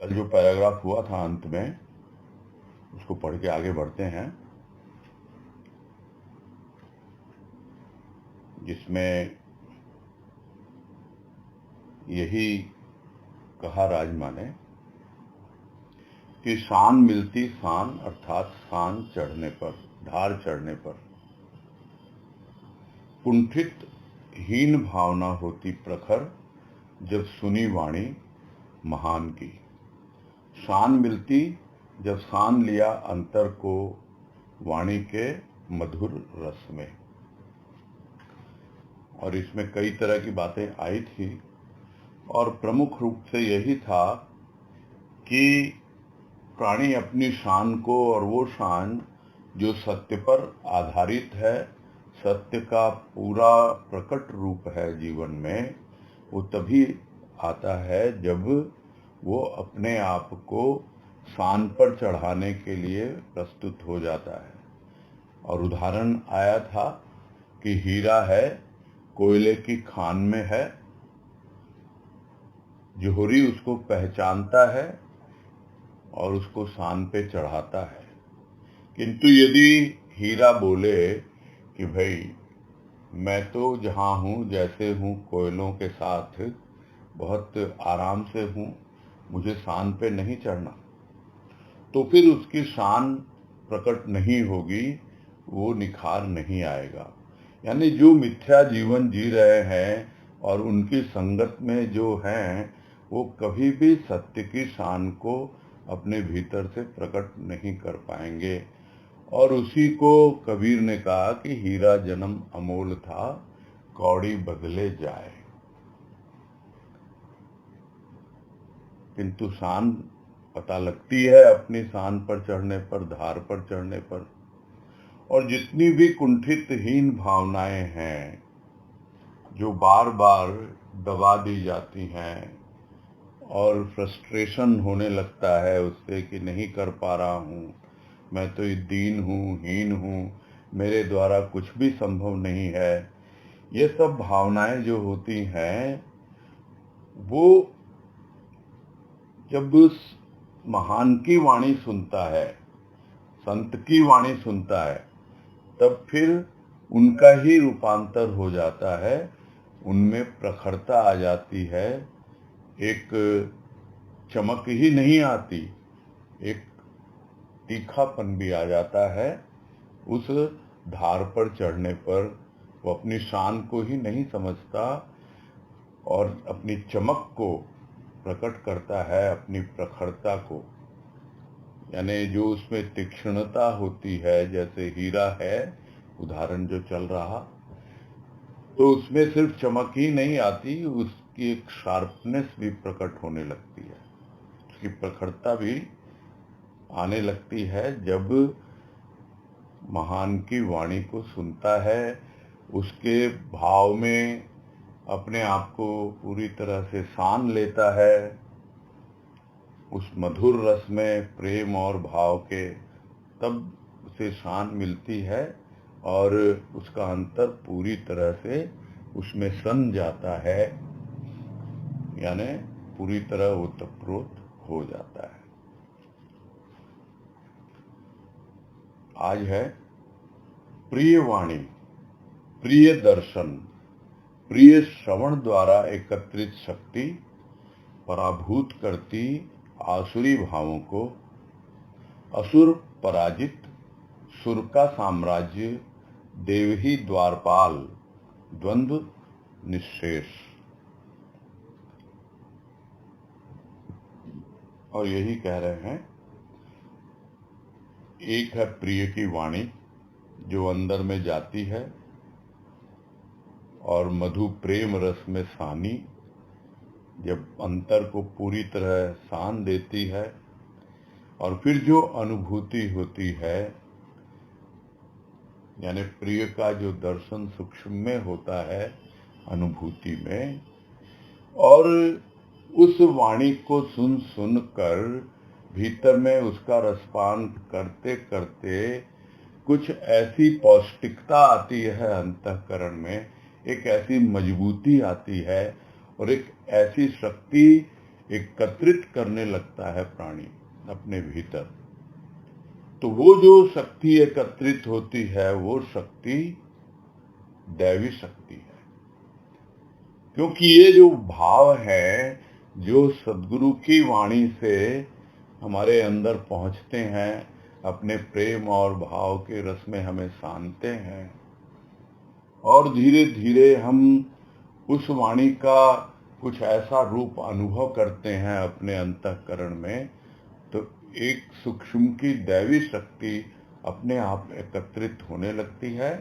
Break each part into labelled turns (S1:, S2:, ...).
S1: कल जो पैराग्राफ हुआ था अंत में, उसको पढ़ के आगे बढ़ते हैं, जिसमें यही कहा राजमा ने कि शान मिलती शान, अर्थात शान चढ़ने पर, धार चढ़ने पर कुंठित हीन भावना होती प्रखर, जब सुनी वाणी महान की। शान मिलती जब शान लिया अंतर को वाणी के मधुर रस में। और इसमें कई तरह की बातें आई थी और प्रमुख रूप से यही था कि प्राणी अपनी शान को, और वो शान जो सत्य पर आधारित है, सत्य का पूरा प्रकट रूप है जीवन में, वो तभी आता है जब वो अपने आप को शान पर चढ़ाने के लिए प्रस्तुत हो जाता है। और उदाहरण आया था कि हीरा है, कोयले की खान में है, जोहरी उसको पहचानता है और उसको शान पे चढ़ाता है। किंतु यदि हीरा बोले कि भाई मैं तो जहाँ हूँ जैसे हूँ, कोयलों के साथ बहुत आराम से हूँ, मुझे शान पे नहीं चढ़ना, तो फिर उसकी शान प्रकट नहीं होगी, वो निखार नहीं आएगा। यानी जो मिथ्या जीवन जी रहे हैं और उनकी संगत में जो हैं, वो कभी भी सत्य की शान को अपने भीतर से प्रकट नहीं कर पाएंगे। और उसी को कबीर ने कहा कि हीरा जन्म अमोल था, कौड़ी बदले जाए। किंतु शान पता लगती है अपनी शान पर चढ़ने पर, धार पर चढ़ने पर। और जितनी भी कुंठित हीन भावनाएं हैं जो बार बार दबा दी जाती हैं और फ्रस्ट्रेशन होने लगता है उससे कि नहीं कर पा रहा हूँ, मैं तो दीन हूँ, हीन हूँ, मेरे द्वारा कुछ भी संभव नहीं है, ये सब भावनाएं जो होती हैं, वो जब उस महान की वाणी सुनता है, संत की वाणी सुनता है, तब फिर उनका ही रूपांतर हो जाता है, उनमें प्रखरता आ जाती है, एक चमक ही नहीं आती, एक तीखापन भी आ जाता है। उस धार पर चढ़ने पर वो अपनी शान को ही नहीं समझता और अपनी चमक को प्रकट करता है, अपनी प्रखरता को। यानी जो उसमें तीक्ष्णता होती है, जैसे हीरा है उदाहरण जो चल रहा, तो उसमें सिर्फ चमक ही नहीं आती, उसकी एक शार्पनेस भी प्रकट होने लगती है, उसकी प्रखरता भी आने लगती है जब महान की वाणी को सुनता है, उसके भाव में अपने आप को पूरी तरह से सान लेता है, उस मधुर रस में प्रेम और भाव के, तब उसे शान मिलती है और उसका अंतर पूरी तरह से उसमें सन जाता है, यानी पूरी तरह ओतप्रोत हो जाता है। आज है प्रिय वाणी, प्रिय दर्शन, प्रिय श्रवण द्वारा एकत्रित शक्ति पराभूत करती आसुरी भावों को, असुर पराजित, सुर का साम्राज्य, देवही द्वारपाल, द्वंद्व निःशेष। और यही कह रहे हैं, एक है प्रिय की वाणी जो अंदर में जाती है और मधु प्रेम रस में सानी, जब अंतर को पूरी तरह सान देती है, और फिर जो अनुभूति होती है, यानी प्रिय का जो दर्शन सूक्ष्म में होता है अनुभूति में, और उस वाणी को सुन सुन कर भीतर में उसका रसपान करते करते कुछ ऐसी पौष्टिकता आती है अंतःकरण में, एक ऐसी मजबूती आती है और एक ऐसी शक्ति, एकत्रित करने लगता है प्राणी अपने भीतर। तो वो जो शक्ति एकत्रित होती है वो शक्ति दैवी शक्ति है, क्योंकि ये जो भाव है जो सद्गुरु की वाणी से हमारे अंदर पहुंचते हैं, अपने प्रेम और भाव के रस में हमें सानते हैं और धीरे धीरे हम उस वाणी का कुछ ऐसा रूप अनुभव करते हैं अपने अंतःकरण में, तो एक सूक्ष्म की दैवी शक्ति अपने आप एकत्रित होने लगती है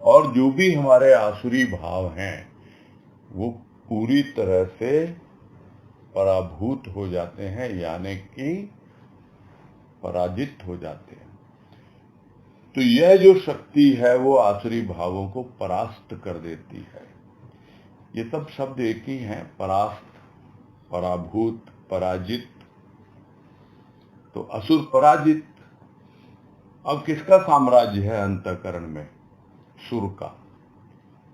S1: और जो भी हमारे आसुरी भाव हैं वो पूरी तरह से पराभूत हो जाते हैं, यानी कि पराजित हो जाते हैं। तो यह जो शक्ति है वो आसुरी भावों को परास्त कर देती है। ये सब शब्द एक ही हैं, परास्त, पराभूत, पराजित। तो असुर पराजित। अब किसका साम्राज्य है अंतःकरण में? सुर का।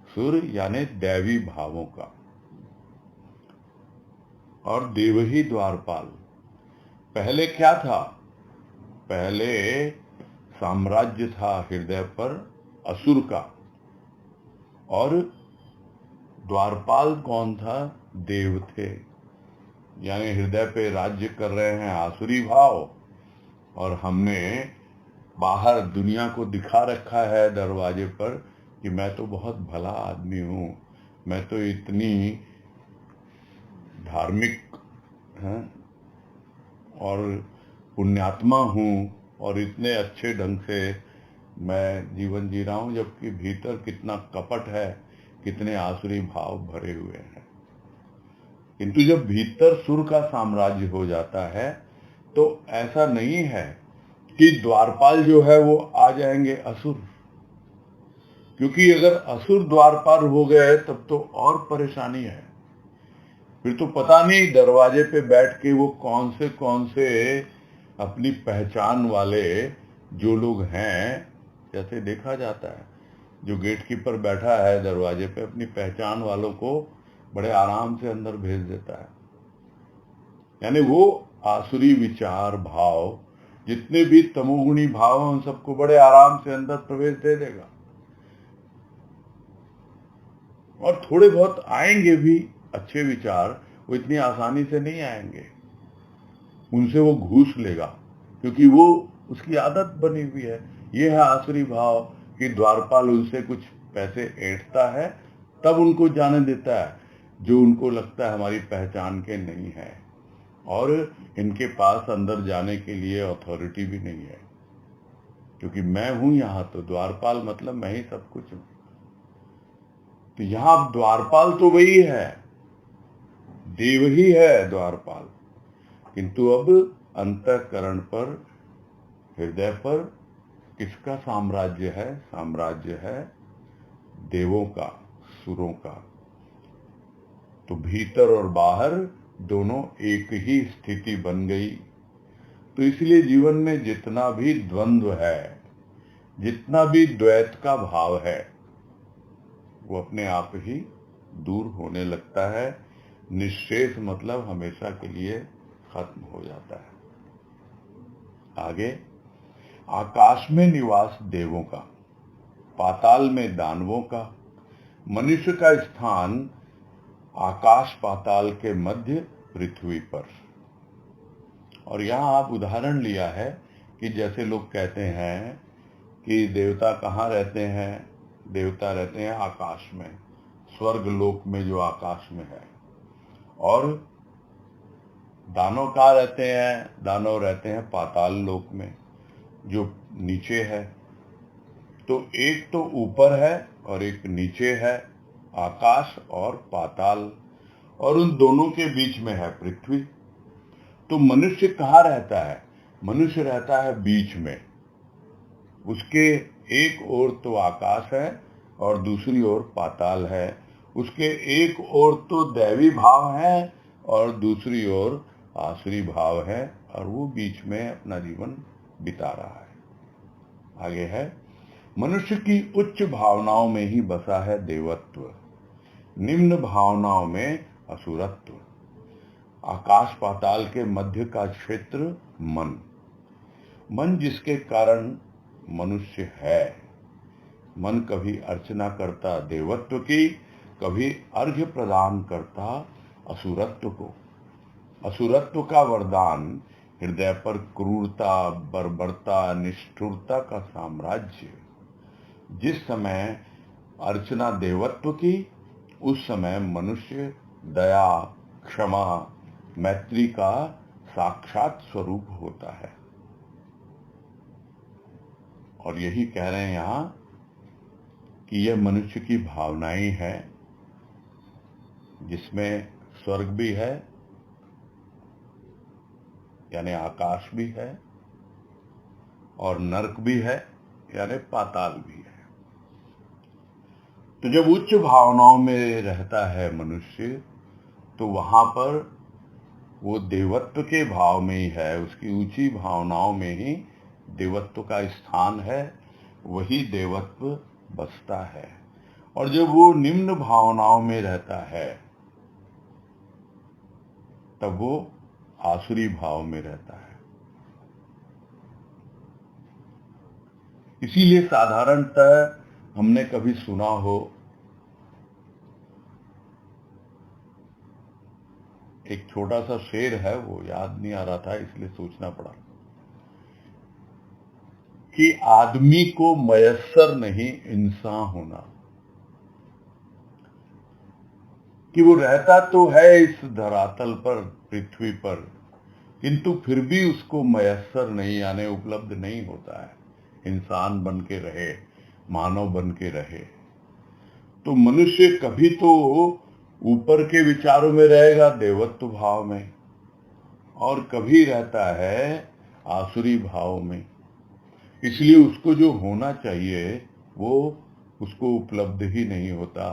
S1: सुर यानी दैवी भावों का। और देव ही द्वारपाल। पहले क्या था? पहले साम्राज्य था हृदय पर असुर का, और द्वारपाल कौन था? देव थे। यानी हृदय पे राज्य कर रहे हैं आसुरी भाव, और हमने बाहर दुनिया को दिखा रखा है दरवाजे पर कि मैं तो बहुत भला आदमी हूँ, मैं तो इतनी धार्मिक और पुण्यात्मा हूँ और इतने अच्छे ढंग से मैं जीवन जी रहा हूँ, जबकि भीतर कितना कपट है, कितने आसुरी भाव भरे हुए हैं। किंतु जब भीतर सुर का साम्राज्य हो जाता है तो ऐसा नहीं है कि द्वारपाल जो है वो आ जाएंगे असुर, क्योंकि अगर असुर द्वारपाल हो गए तब तो और परेशानी है। फिर तो पता नहीं दरवाजे पे बैठ के वो कौन से अपनी पहचान वाले जो लोग हैं, जैसे देखा जाता है जो गेट कीपर बैठा है दरवाजे पे, अपनी पहचान वालों को बड़े आराम से अंदर भेज देता है। यानी वो आसुरी विचार भाव, जितने भी तमोगुणी भाव हैं, उन सबको बड़े आराम से अंदर प्रवेश दे देगा। और थोड़े बहुत आएंगे भी अच्छे विचार, वो इतनी आसानी से नहीं आएंगे, उनसे वो घूस लेगा, क्योंकि वो उसकी आदत बनी हुई है। ये है आसुरी भाव कि द्वारपाल उनसे कुछ पैसे ऐंठता है, तब उनको जाने देता है जो उनको लगता है हमारी पहचान के नहीं है, और इनके पास अंदर जाने के लिए अथॉरिटी भी नहीं है, क्योंकि मैं हूं यहाँ, तो द्वारपाल मतलब मैं ही सब कुछ हूं। तो यहाँ द्वारपाल तो वही है, देव ही है द्वारपाल, किंतु अब अंतःकरण पर, हृदय पर किसका साम्राज्य है? साम्राज्य है देवों का, सुरों का। तो भीतर और बाहर दोनों एक ही स्थिति बन गई। तो इसलिए जीवन में जितना भी द्वंद्व है, जितना भी द्वैत का भाव है, वो अपने आप ही दूर होने लगता है। निश्शेष मतलब हमेशा के लिए खत्म हो जाता है। आगे, आकाश में निवास देवों का, पाताल में दानवों का, मनुष्य का स्थान आकाश पाताल के मध्य पृथ्वी पर। और यहाँ आप उदाहरण लिया है कि जैसे लोग कहते हैं कि देवता कहाँ रहते हैं? देवता रहते हैं आकाश में, स्वर्ग लोक में जो आकाश में है। और दानव कहाँ रहते हैं? दानव रहते हैं पाताल लोक में, जो नीचे है। तो एक तो ऊपर है और एक नीचे है, आकाश और पाताल, और उन दोनों के बीच में है पृथ्वी। तो मनुष्य कहाँ रहता है? मनुष्य रहता है बीच में। उसके एक ओर तो आकाश है और दूसरी ओर पाताल है। उसके एक ओर तो दैवी भाव है और दूसरी ओर आसुरी भाव है, और वो बीच में अपना जीवन बिता रहा है। आगे है, मनुष्य की उच्च भावनाओं में ही बसा है देवत्व, निम्न भावनाओं में असुरत्व। आकाश पाताल के मध्य का क्षेत्र मन जिसके कारण मनुष्य है। मन कभी अर्चना करता देवत्व की, कभी अर्घ्य प्रदान करता असुरत्व को। असुरत्व का वरदान हृदय पर क्रूरता, बर्बरता, निष्ठुरता का साम्राज्य। जिस समय अर्चना देवत्व की, उस समय मनुष्य दया, क्षमा, मैत्री का साक्षात स्वरूप होता है। और यही कह रहे हैं यहां कि यह मनुष्य की भावनाएं हैं, जिसमें स्वर्ग भी है यानी आकाश भी है, और नरक भी है यानी पाताल भी है। तो जब उच्च भावनाओं में रहता है मनुष्य, तो वहां पर वो देवत्व के भाव में ही है, उसकी ऊंची भावनाओं में ही देवत्व का स्थान है, वही देवत्व बसता है। और जब वो निम्न भावनाओं में रहता है, तब वो आसुरी भाव में रहता है। इसीलिए साधारणतः हमने कभी सुना हो, एक छोटा सा शेर है, वो याद नहीं आ रहा था इसलिए सोचना पड़ा, कि आदमी को मयस्सर नहीं इंसान होना। कि वो रहता तो है इस धरातल पर, पृथ्वी पर, किंतु फिर भी उसको मयस्सर नहीं यानी उपलब्ध नहीं होता है इंसान बन के रहे, मानव बन के रहे। तो मनुष्य कभी तो ऊपर के विचारों में रहेगा देवत्व भाव में, और कभी रहता है आसुरी भाव में। इसलिए उसको जो होना चाहिए वो उसको उपलब्ध ही नहीं होता,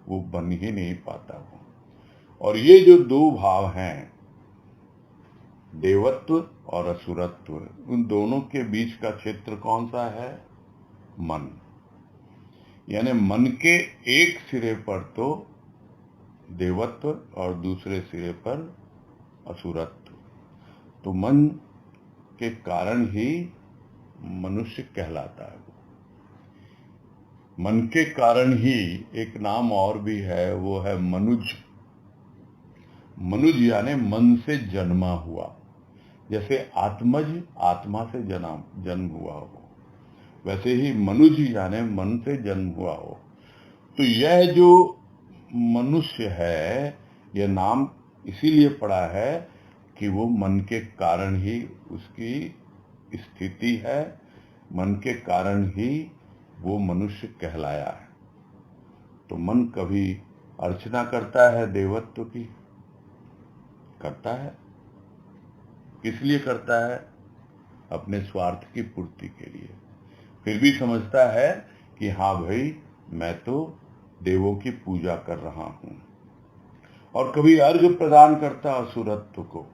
S1: वो बन ही नहीं पाता वो। और ये जो दो भाव हैं, देवत्व और असुरत्व, उन दोनों के बीच का क्षेत्र कौन सा है? मन। यानी मन के एक सिरे पर तो देवत्व और दूसरे सिरे पर असुरत्व। तो मन के कारण ही मनुष्य कहलाता है। मन के कारण ही एक नाम और भी है, वो है मनुज। मनुज यानी मन से जन्मा हुआ। जैसे आत्मज आत्मा से जन्म हुआ हो, वैसे ही मनुज यानी मन से जन्म हुआ हो। तो यह जो मनुष्य है, यह नाम इसीलिए पड़ा है कि वो मन के कारण ही उसकी स्थिति है, मन के कारण ही वो मनुष्य कहलाया है। तो मन कभी अर्चना करता है देवत्व की, करता है। किस लिए करता है? अपने स्वार्थ की पूर्ति के लिए। फिर भी समझता है कि हाँ भाई, मैं तो देवों की पूजा कर रहा हूं। और कभी अर्घ्य प्रदान करता असुरत्व को।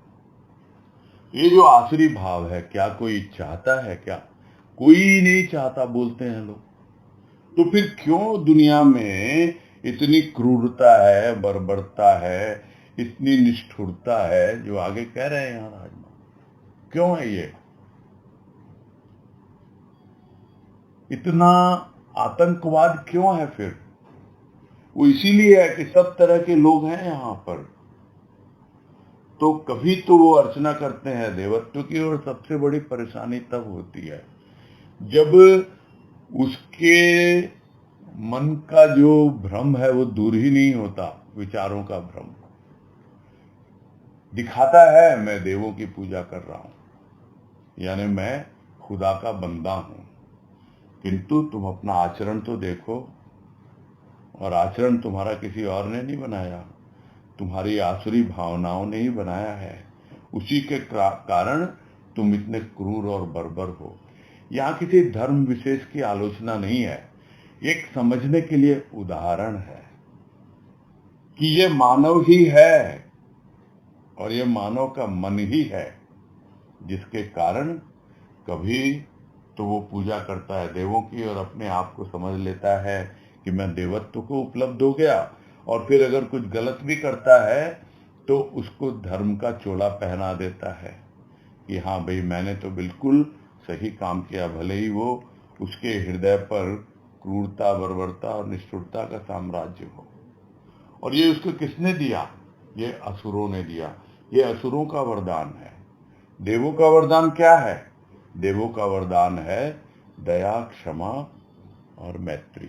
S1: ये जो आसुरी भाव है, क्या कोई चाहता है? क्या कोई नहीं चाहता, बोलते हैं लोग। तो फिर क्यों दुनिया में इतनी क्रूरता है, बर्बरता है, इतनी निष्ठुरता है, जो आगे कह रहे हैं यहाँ राजमा? क्यों है ये? इतना आतंकवाद क्यों है फिर? वो इसीलिए है कि सब तरह के लोग हैं यहाँ पर। तो कभी तो वो अर्चना करते हैं देवत्व की, और सबसे बड़ी परेशानी तब होती है जब उसके मन का जो भ्रम है वो दूर ही नहीं होता। विचारों का भ्रम दिखाता है मैं देवों की पूजा कर रहा हूं, यानी मैं खुदा का बंदा हूं, किंतु तुम अपना आचरण तो देखो। और आचरण तुम्हारा किसी और ने नहीं बनाया, तुम्हारी आसुरी भावनाओं ने ही बनाया है। उसी के कारण तुम इतने क्रूर और बर्बर हो। यहाँ किसी धर्म विशेष की आलोचना नहीं है, एक समझने के लिए उदाहरण है कि ये मानव ही है, और ये मानव का मन ही है, जिसके कारण कभी तो वो पूजा करता है देवों की, और अपने आप को समझ लेता है कि मैं देवत्व को उपलब्ध हो गया। और फिर अगर कुछ गलत भी करता है तो उसको धर्म का चोला पहना देता है कि हाँ भाई मैंने तो बिल्कुल सही काम किया, भले ही वो उसके हृदय पर क्रूरता, बर्बरता और निष्ठुरता का साम्राज्य हो। और ये उसको किसने दिया? ये असुरों ने दिया। ये असुरों का वरदान है। देवों का वरदान क्या है? देवों का वरदान है दया, क्षमा और मैत्री।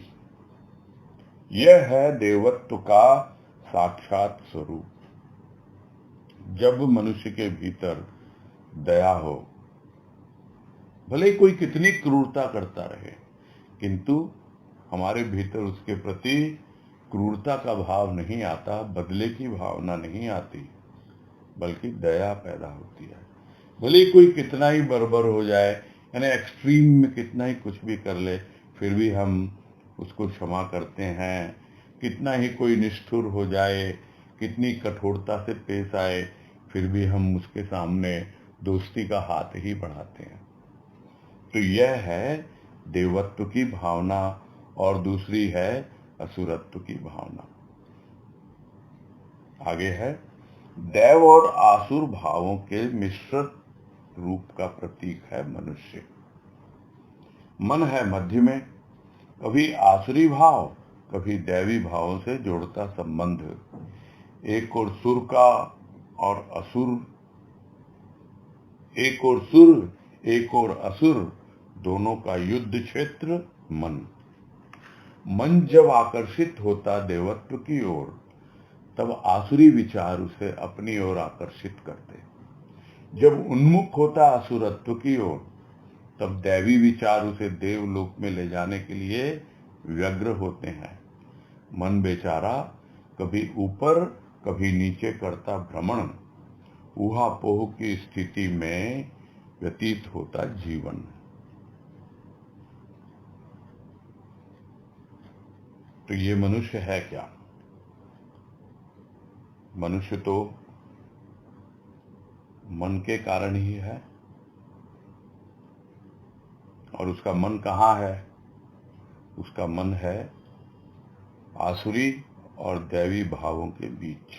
S1: यह है देवत्व का साक्षात स्वरूप। जब मनुष्य के भीतर दया हो, भले ही कोई कितनी क्रूरता करता रहे, किंतु हमारे भीतर उसके प्रति क्रूरता का भाव नहीं आता, बदले की भावना नहीं आती, बल्कि दया पैदा होती है। भले ही कोई कितना ही बर्बर हो जाए, यानी एक्सट्रीम में कितना ही कुछ भी कर ले, फिर भी हम उसको क्षमा करते हैं। कितना ही कोई निष्ठुर हो जाए, कितनी कठोरता से पेश आए, फिर भी हम उसके सामने दोस्ती का हाथ ही बढ़ाते हैं। तो यह है देवत्व की भावना, और दूसरी है असुरत्व की भावना। आगे है देव और आसुर भावों के मिश्रित रूप का प्रतीक है मनुष्य। मन है मध्य में, कभी आसुरी भाव, कभी दैवी भावों से जोड़ता संबंध। एक और सुर का और असुर, एक और सुर, एक और असुर, दोनों का युद्ध क्षेत्र मन। मन जब आकर्षित होता देवत्व की ओर, तब आसुरी विचार उसे अपनी ओर आकर्षित करते। जब उन्मुख होता असुरत्व की ओर, तब दैवी विचार उसे देवलोक में ले जाने के लिए व्यग्र होते हैं। मन बेचारा कभी ऊपर कभी नीचे करता भ्रमण, ऊहापोह की स्थिति में व्यतीत होता जीवन। तो ये मनुष्य है क्या? मनुष्य तो मन के कारण ही है। और उसका मन कहाँ है? उसका मन है आसुरी और दैवी भावों के बीच।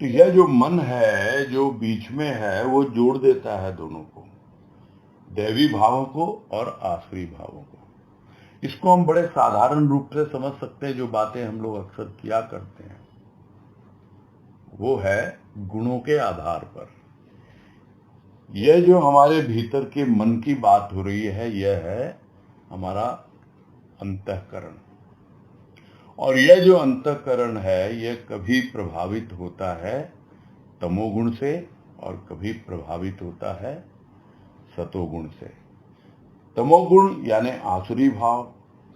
S1: तो यह जो मन है, जो बीच में है, वो जोड़ देता है दोनों को, दैवी भावों को और आसुरी भावों को। इसको हम बड़े साधारण रूप से समझ सकते हैं। जो बातें हम लोग अक्सर किया करते हैं वो है गुणों के आधार पर। यह जो हमारे भीतर के मन की बात हो रही है, यह है हमारा अंतःकरण। और यह जो अंतःकरण है, यह कभी प्रभावित होता है तमोगुण से और कभी प्रभावित होता है सतोगुण से। तमोगुण यानी आसुरी भाव,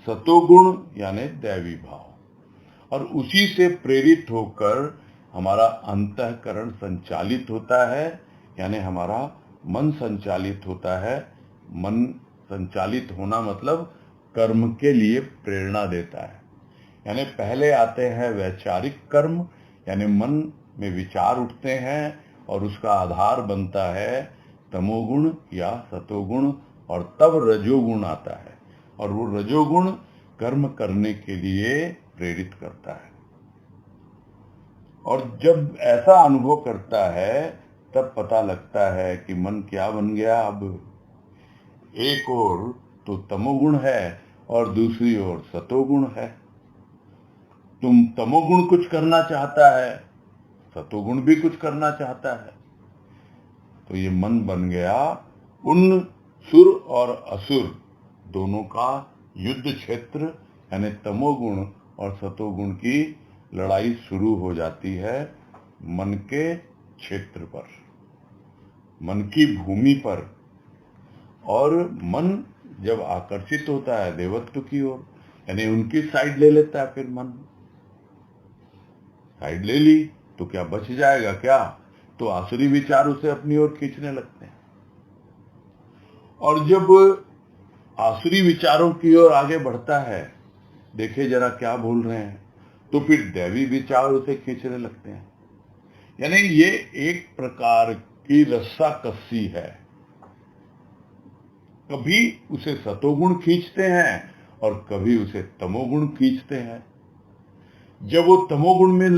S1: सतोगुण यानी दैवी भाव। और उसी से प्रेरित होकर हमारा अंतःकरण संचालित होता है, यानी हमारा मन संचालित होता है। मन संचालित होना मतलब कर्म के लिए प्रेरणा देता है। यानी पहले आते हैं वैचारिक कर्म, यानी मन में विचार उठते हैं और उसका आधार बनता है तमोगुण या सतोगुण, और तब रजोगुण आता है और वो रजोगुण कर्म करने के लिए प्रेरित करता है। और जब ऐसा अनुभव करता है तब पता लगता है कि मन क्या बन गया। अब एक ओर तो तमोगुण है और दूसरी ओर सतोगुण है। तुम तमोगुण कुछ करना चाहता है, सतोगुण भी कुछ करना चाहता है, तो ये मन बन गया उन सुर और असुर दोनों का युद्ध क्षेत्र। यानी तमोगुण और सतोगुण की लड़ाई शुरू हो जाती है मन के क्षेत्र पर, मन की भूमि पर। और मन जब आकर्षित होता है देवत्व की ओर, यानी उनकी साइड ले लेता है, फिर मन साइड ले ली तो क्या बच जाएगा? क्या तो आसुरी विचार उसे अपनी ओर खींचने लगते हैं। और जब आसुरी विचारों की ओर आगे बढ़ता है, देखे जरा क्या भूल रहे हैं, तो फिर दैवी विचार उसे खींचने लगते हैं। यानी ये एक प्रकार की रस्साकसी है। कभी उसे सतोगुण खींचते हैं और कभी उसे तमोगुण खींचते हैं। जब वो तमोगुण में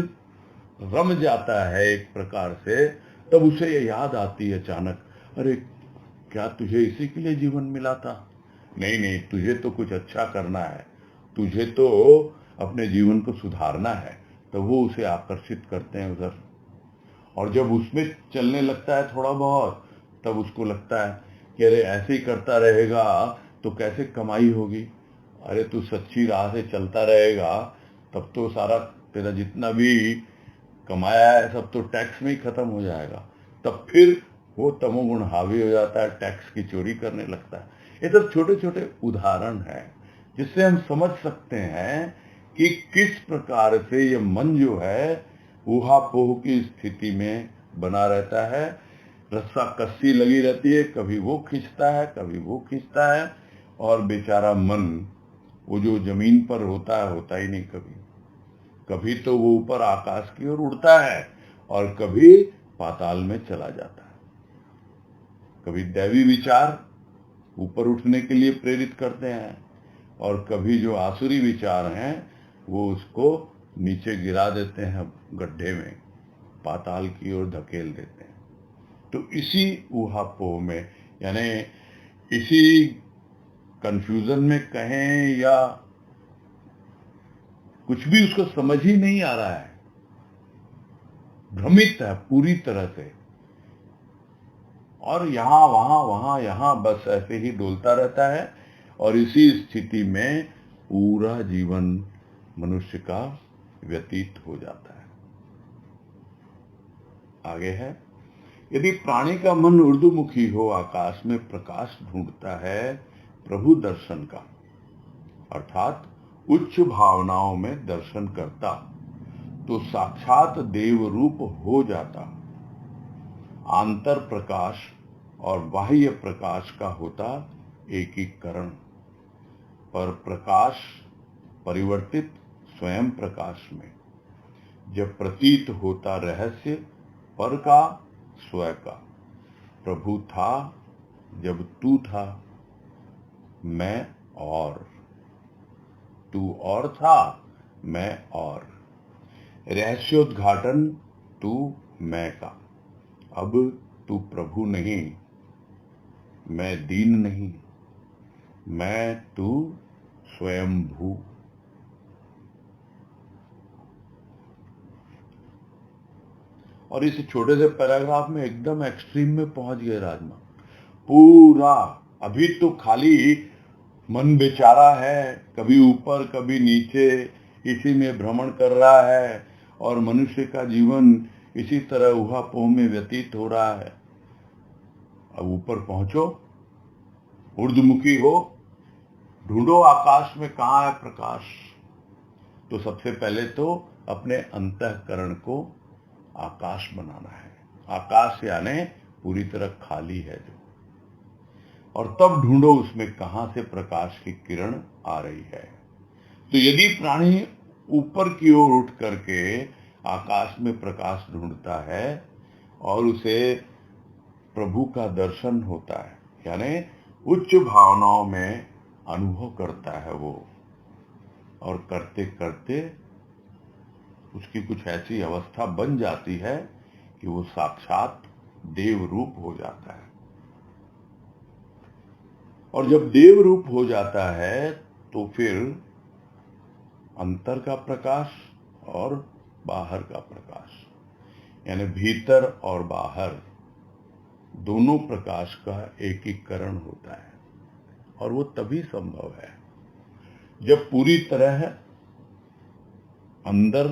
S1: रम जाता है एक प्रकार से, तब उसे ये याद आती है अचानक, अरे क्या तुझे इसी के लिए जीवन मिला था? नहीं नहीं, तुझे तो कुछ अच्छा करना है, तुझे तो अपने जीवन को सुधारना है। तो वो उसे आकर्षित करते हैं उधर, और जब उसमें चलने लगता है थोड़ा बहुत, तब उसको लगता है कि अरे ऐसे ही करता रहेगा तो कैसे कमाई होगी। अरे तू सच्ची राह से चलता रहेगा तब तो सारा तेरा जितना भी कमाया है सब तो टैक्स में ही खत्म हो जाएगा। तब फिर वो तमोगुण हावी हो जाता है, टैक्स की चोरी करने लगता है। ये सब छोटे छोटे उदाहरण हैं जिससे हम समझ सकते हैं कि किस प्रकार से ये मन जो है ऊहापोह की स्थिति में बना रहता है। रस्सा कस्सी लगी रहती है, कभी वो खींचता है कभी वो खींचता है, और बेचारा मन वो जो जमीन पर होता ही नहीं। कभी कभी तो वो ऊपर आकाश की ओर उड़ता है और कभी पाताल में चला जाता है। कभी दैवी विचार ऊपर उठने के लिए प्रेरित करते हैं, और कभी जो आसुरी विचार हैं वो उसको नीचे गिरा देते हैं, गड्ढे में पाताल की ओर धकेल देते हैं। तो इसी ऊहापोह में, यानी इसी कंफ्यूजन में कहें या कुछ भी उसको समझ ही नहीं आ रहा है, भ्रमित है पूरी तरह से, और वहां यहां बस ऐसे ही डोलता रहता है। और इसी स्थिति में पूरा जीवन मनुष्य का व्यतीत हो जाता है। आगे है, यदि प्राणी का मन ऊर्ध्वमुखी हो, आकाश में प्रकाश ढूंढता है प्रभु दर्शन का, अर्थात उच्च भावनाओं में दर्शन करता, तो साक्षात देव रूप हो जाता। आंतर प्रकाश और बाह्य प्रकाश का होता एकीकरण, पर प्रकाश परिवर्तित स्वयं प्रकाश में, जब प्रतीत होता रहस्य पर का स्वयं का। प्रभु था जब तू था, मैं और, तू और था मैं और। रहस्योद्घाटन तू मैं का, अब तू प्रभु नहीं, मैं दीन नहीं, मैं तू स्वयंभू। और इस छोटे से पैराग्राफ में एकदम एक्सट्रीम में पहुंच गए राजमा। पूरा अभी तो खाली मन बेचारा है, कभी ऊपर कभी नीचे, इसी में भ्रमण कर रहा है, और मनुष्य का जीवन इसी तरह ऊहापोह में व्यतीत हो रहा है। अब ऊपर पहुंचो, ऊर्ध्वमुखी हो, ढूंढो आकाश में कहाँ है प्रकाश। तो सबसे पहले तो अपने अंतःकरण को आकाश बनाना है। आकाश यानी पूरी तरह खाली है जो, और तब ढूंढो उसमें कहां से प्रकाश की किरण आ रही है। तो यदि प्राणी ऊपर की ओर उठ करके आकाश में प्रकाश ढूंढता है और उसे प्रभु का दर्शन होता है, यानी उच्च भावनाओं में अनुभव करता है वो, और करते करते उसकी कुछ ऐसी अवस्था बन जाती है कि वो साक्षात देव रूप हो जाता है। और जब देव रूप हो जाता है तो फिर अंतर का प्रकाश और बाहर का प्रकाश, यानी भीतर और बाहर दोनों प्रकाश का एकीकरण होता है। और वो तभी संभव है जब पूरी तरह अंदर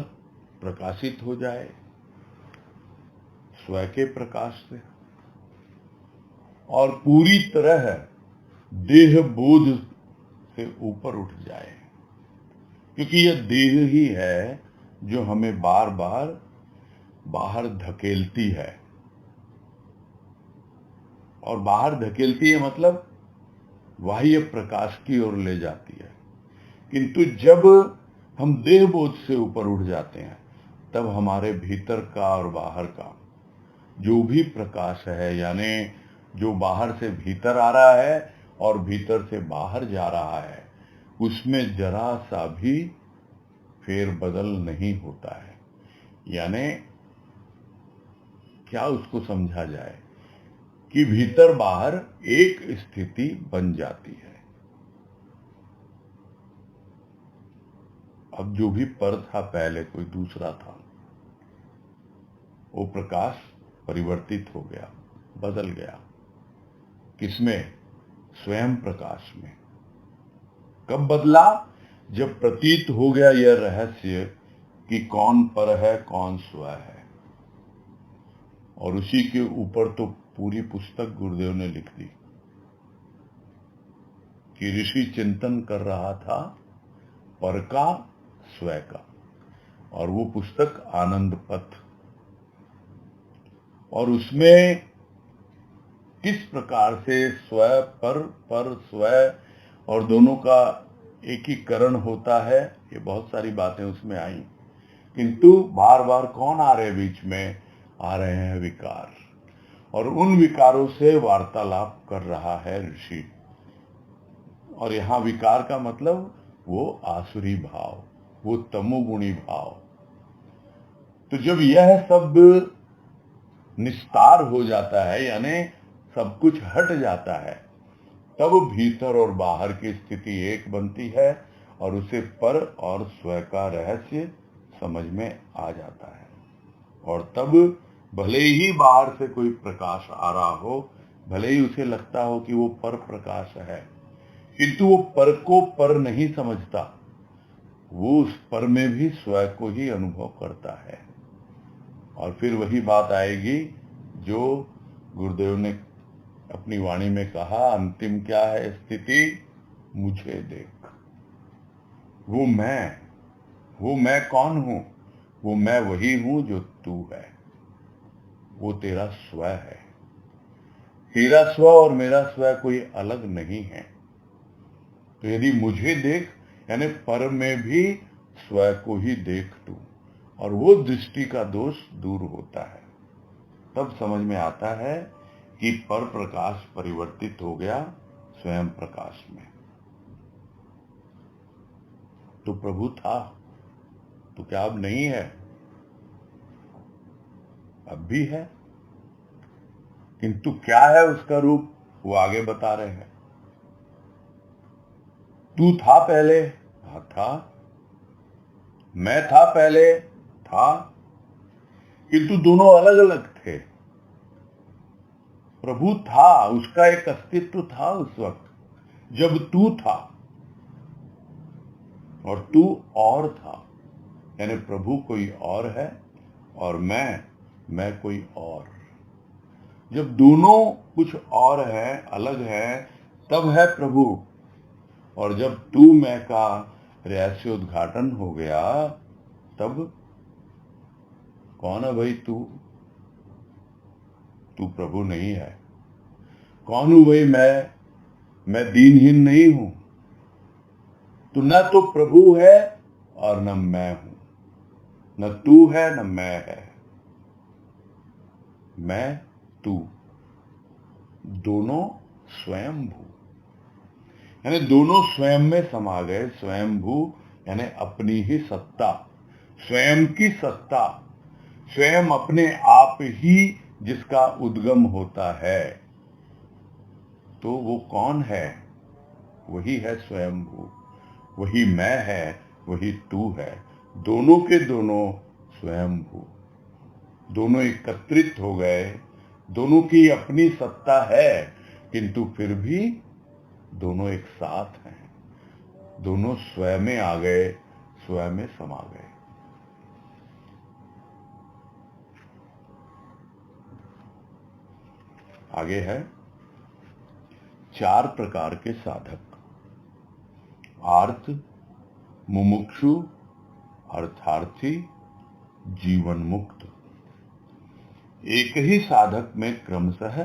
S1: प्रकाशित हो जाए स्वयं के प्रकाश से, और पूरी तरह देह बोध से ऊपर उठ जाए, क्योंकि यह देह ही है जो हमें बार बार बाहर धकेलती है। और बाहर धकेलती है मतलब बाह्य प्रकाश की ओर ले जाती है। किंतु जब हम देह बोध से ऊपर उठ जाते हैं, तब हमारे भीतर का और बाहर का जो भी प्रकाश है, यानी जो बाहर से भीतर आ रहा है और भीतर से बाहर जा रहा है, उसमें जरा सा भी फेर बदल नहीं होता है। यानी क्या उसको समझा जाए कि भीतर बाहर एक स्थिति बन जाती है। अब जो भी पर था पहले कोई दूसरा था, वो प्रकाश परिवर्तित हो गया, बदल गया। किसमें? स्वयं प्रकाश में। कब बदला? जब प्रतीत हो गया यह रहस्य कि कौन पर है कौन स्व है। और उसी के ऊपर तो पूरी पुस्तक गुरुदेव ने लिख दी कि ऋषि चिंतन कर रहा था पर का स्व का, और वो पुस्तक आनंद पथ। और उसमें किस प्रकार से स्व पर स्व और दोनों का एकीकरण होता है, ये बहुत सारी बातें उसमें आई। किंतु बार बार कौन आ रहे बीच में? आ रहे हैं विकार, और उन विकारों से वार्तालाप कर रहा है ऋषि। और यहाँ विकार का मतलब वो आसुरी भाव, वो तमोगुणी भाव। तो जब यह सब निस्तार हो जाता है, यानी सब कुछ हट जाता है, तब भीतर और बाहर की स्थिति एक बनती है और उसे पर और स्व का रहस्य समझ में आ जाता है। और तब भले ही बाहर से कोई प्रकाश आ रहा हो, भले ही उसे लगता हो कि वो पर प्रकाश है, किंतु वो पर को पर नहीं समझता, वो उस पर में भी स्व को ही अनुभव करता है। और फिर वही बात आएगी जो गुरुदेव ने अपनी वाणी में कहा, अंतिम क्या है स्थिति? मुझे देख। वो मैं कौन हूं? वो मैं वही हूं जो तू है, वो तेरा स्व है। तेरा स्व और मेरा स्व कोई अलग नहीं है। तो यदि मुझे देख, यानी पर में भी स्व को ही देख तू, और वो दृष्टि का दोष दूर होता है। तब समझ में आता है कि पर प्रकाश परिवर्तित हो गया स्वयं प्रकाश में। तो प्रभु था, तो क्या अब नहीं है? अब भी है, किंतु क्या है उसका रूप, वो आगे बता रहे हैं। तू था पहले? हाँ था। मैं था पहले? था, किंतु दोनों अलग अलग थे। प्रभु था, उसका एक अस्तित्व था उस वक्त जब तू था, और तू और था, यानी प्रभु कोई और है और मैं कोई और। जब दोनों कुछ और है, अलग है, तब है प्रभु। और जब तू मैं का रहस्योद्घाटन हो गया, तब कौन है भाई तू? तू प्रभु नहीं है। कौन हूं भाई मैं दीनहीन नहीं हूं। तो न तो प्रभु है और न मैं हूं, न तू है न मैं है। मैं तू दोनों स्वयंभू, यानी दोनों स्वयं में समा गए। स्वयंभू यानी अपनी ही सत्ता, स्वयं की सत्ता, स्वयं अपने आप ही जिसका उद्गम होता है। तो वो कौन है? वही है स्वयंभू, वही मैं है, वही तू है। दोनों के दोनों स्वयंभू, दोनों एकत्रित हो गए। दोनों की अपनी सत्ता है, किंतु फिर भी दोनों एक साथ हैं। दोनों स्वयं में आ गए, स्वयं में समा गए। आगे है 4 प्रकार के साधक। आर्त, मुमुक्षु, अर्थार्थी, जीवन मुक्त एक ही साधक में क्रमशः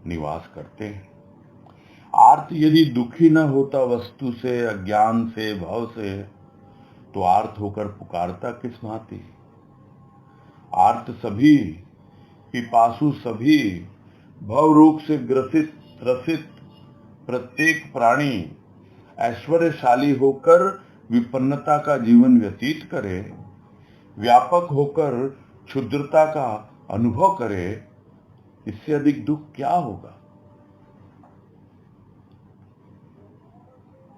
S1: निवास करते हैं। आर्त यदि दुखी न होता वस्तु से, अज्ञान से, भव से, तो आर्त होकर पुकारता किस भांति? आर्त सभी, पिपासु सभी, भव रोग से ग्रसित त्रसित प्रत्येक प्राणी ऐश्वर्यशाली होकर विपन्नता का जीवन व्यतीत करे, व्यापक होकर क्षुद्रता का अनुभव करे, इससे अधिक दुख क्या होगा।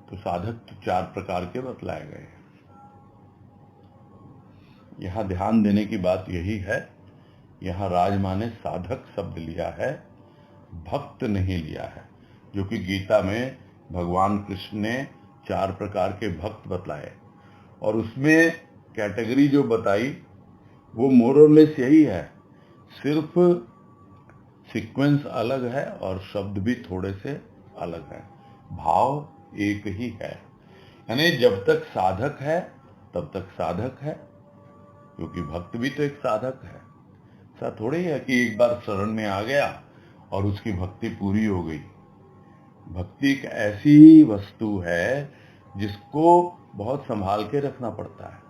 S1: तो साधक तो 4 प्रकार के बतलाए गए हैं। यहां ध्यान देने की बात यही है, यहां राजमा ने साधक शब्द लिया है, भक्त नहीं लिया है, जो कि गीता में भगवान कृष्ण ने 4 प्रकार के भक्त बतलाए, और उसमें कैटेगरी जो बताई वो मोरलेस यही है, सिर्फ सीक्वेंस अलग है और शब्द भी थोड़े से अलग है, भाव एक ही है। यानी जब तक साधक है तब तक साधक है, क्योंकि भक्त भी तो एक साधक है। ऐसा थोड़ी है कि एक बार शरण में आ गया और उसकी भक्ति पूरी हो गई। भक्ति एक ऐसी वस्तु है जिसको बहुत संभाल के रखना पड़ता है।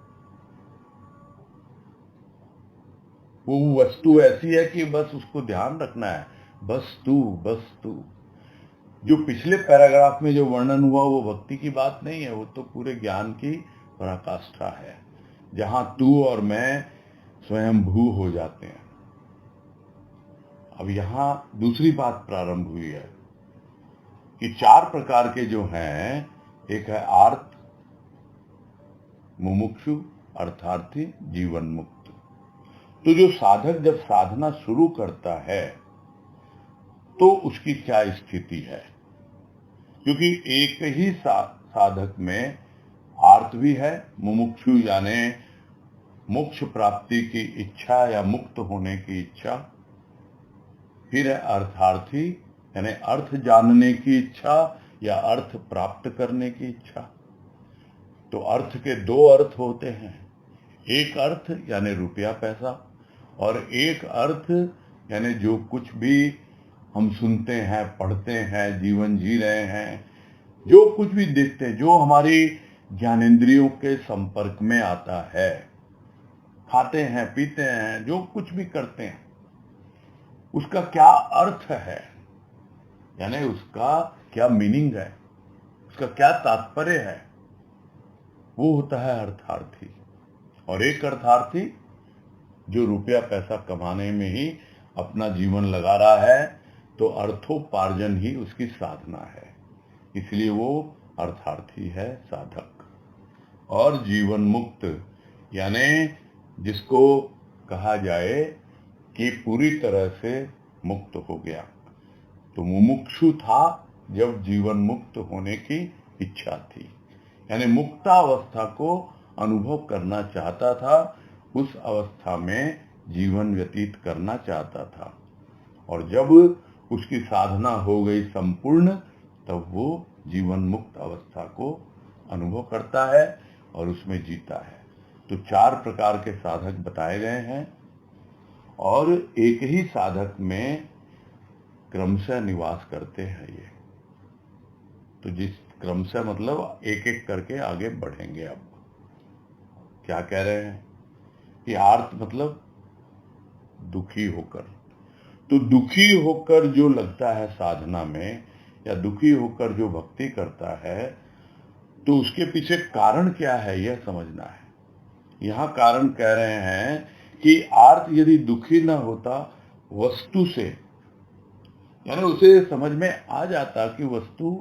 S1: वो वस्तु ऐसी है कि बस उसको ध्यान रखना है, बस तू बस तू। जो पिछले पैराग्राफ में जो वर्णन हुआ वो भक्ति की बात नहीं है, वो तो पूरे ज्ञान की पराकाष्ठा है, जहां तू और मैं स्वयं भू हो जाते हैं। अब यहां दूसरी बात प्रारंभ हुई है कि 4 प्रकार के जो हैं, एक है आर्त, मुमुक्षु, अर्थार्थी, जीवन मुक्त। तो जो साधक जब साधना शुरू करता है तो उसकी क्या स्थिति है, क्योंकि एक ही साधक में आर्त भी है, मुमुक्षु यानी मोक्ष प्राप्ति की इच्छा या मुक्त होने की इच्छा, फिर है अर्थार्थी यानी अर्थ जानने की इच्छा या अर्थ प्राप्त करने की इच्छा। तो अर्थ के 2 अर्थ होते हैं, एक अर्थ यानी रुपया पैसा, और एक अर्थ यानी जो कुछ भी हम सुनते हैं, पढ़ते हैं, जीवन जी रहे हैं, जो कुछ भी देखते हैं, जो हमारी ज्ञानेंद्रियों के संपर्क में आता है, खाते हैं, पीते हैं, जो कुछ भी करते हैं, उसका क्या अर्थ है, यानी उसका क्या मीनिंग है, उसका क्या तात्पर्य है, वो होता है अर्थार्थी। और एक अर्थार्थी जो रुपया पैसा कमाने में ही अपना जीवन लगा रहा है, तो अर्थोपार्जन ही उसकी साधना है, इसलिए वो अर्थार्थी है, साधक। और जीवन मुक्त यानी जिसको कहा जाए कि पूरी तरह से मुक्त हो गया। तो मुमुक्षु था जब जीवन मुक्त होने की इच्छा थी, यानी मुक्तावस्था को अनुभव करना चाहता था, उस अवस्था में जीवन व्यतीत करना चाहता था। और जब उसकी साधना हो गई संपूर्ण, तब वो जीवन मुक्त अवस्था को अनुभव करता है और उसमें जीता है। तो 4 प्रकार के साधक बताए गए हैं, और एक ही साधक में क्रमशः निवास करते हैं ये। तो जिस क्रमशः मतलब एक एक करके आगे बढ़ेंगे। अब क्या कह रहे हैं कि आर्त मतलब दुखी होकर। तो दुखी होकर जो लगता है साधना में, या दुखी होकर जो भक्ति करता है, तो उसके पीछे कारण क्या है यह समझना है। यहाँ कारण कह रहे हैं कि आर्त यदि दुखी न होता वस्तु से, यानी उसे समझ में आ जाता कि वस्तु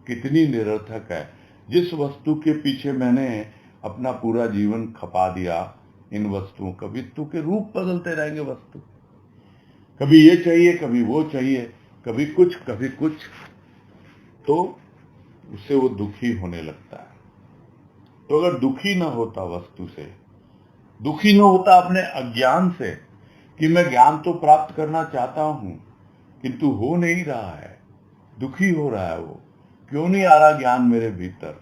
S1: कितनी निरर्थक है, जिस वस्तु के पीछे मैंने अपना पूरा जीवन खपा दिया, इन वस्तुओं का वस्तु के रूप बदलते रहेंगे, वस्तु कभी ये चाहिए, कभी वो चाहिए, कभी कुछ कभी कुछ, तो उससे वो दुखी होने लगता है। तो अगर दुखी ना होता वस्तु से, दुखी ना होता अपने अज्ञान से कि मैं ज्ञान तो प्राप्त करना चाहता हूं किंतु हो नहीं रहा है, दुखी हो रहा है, वो क्यों नहीं आ रहा ज्ञान मेरे भीतर,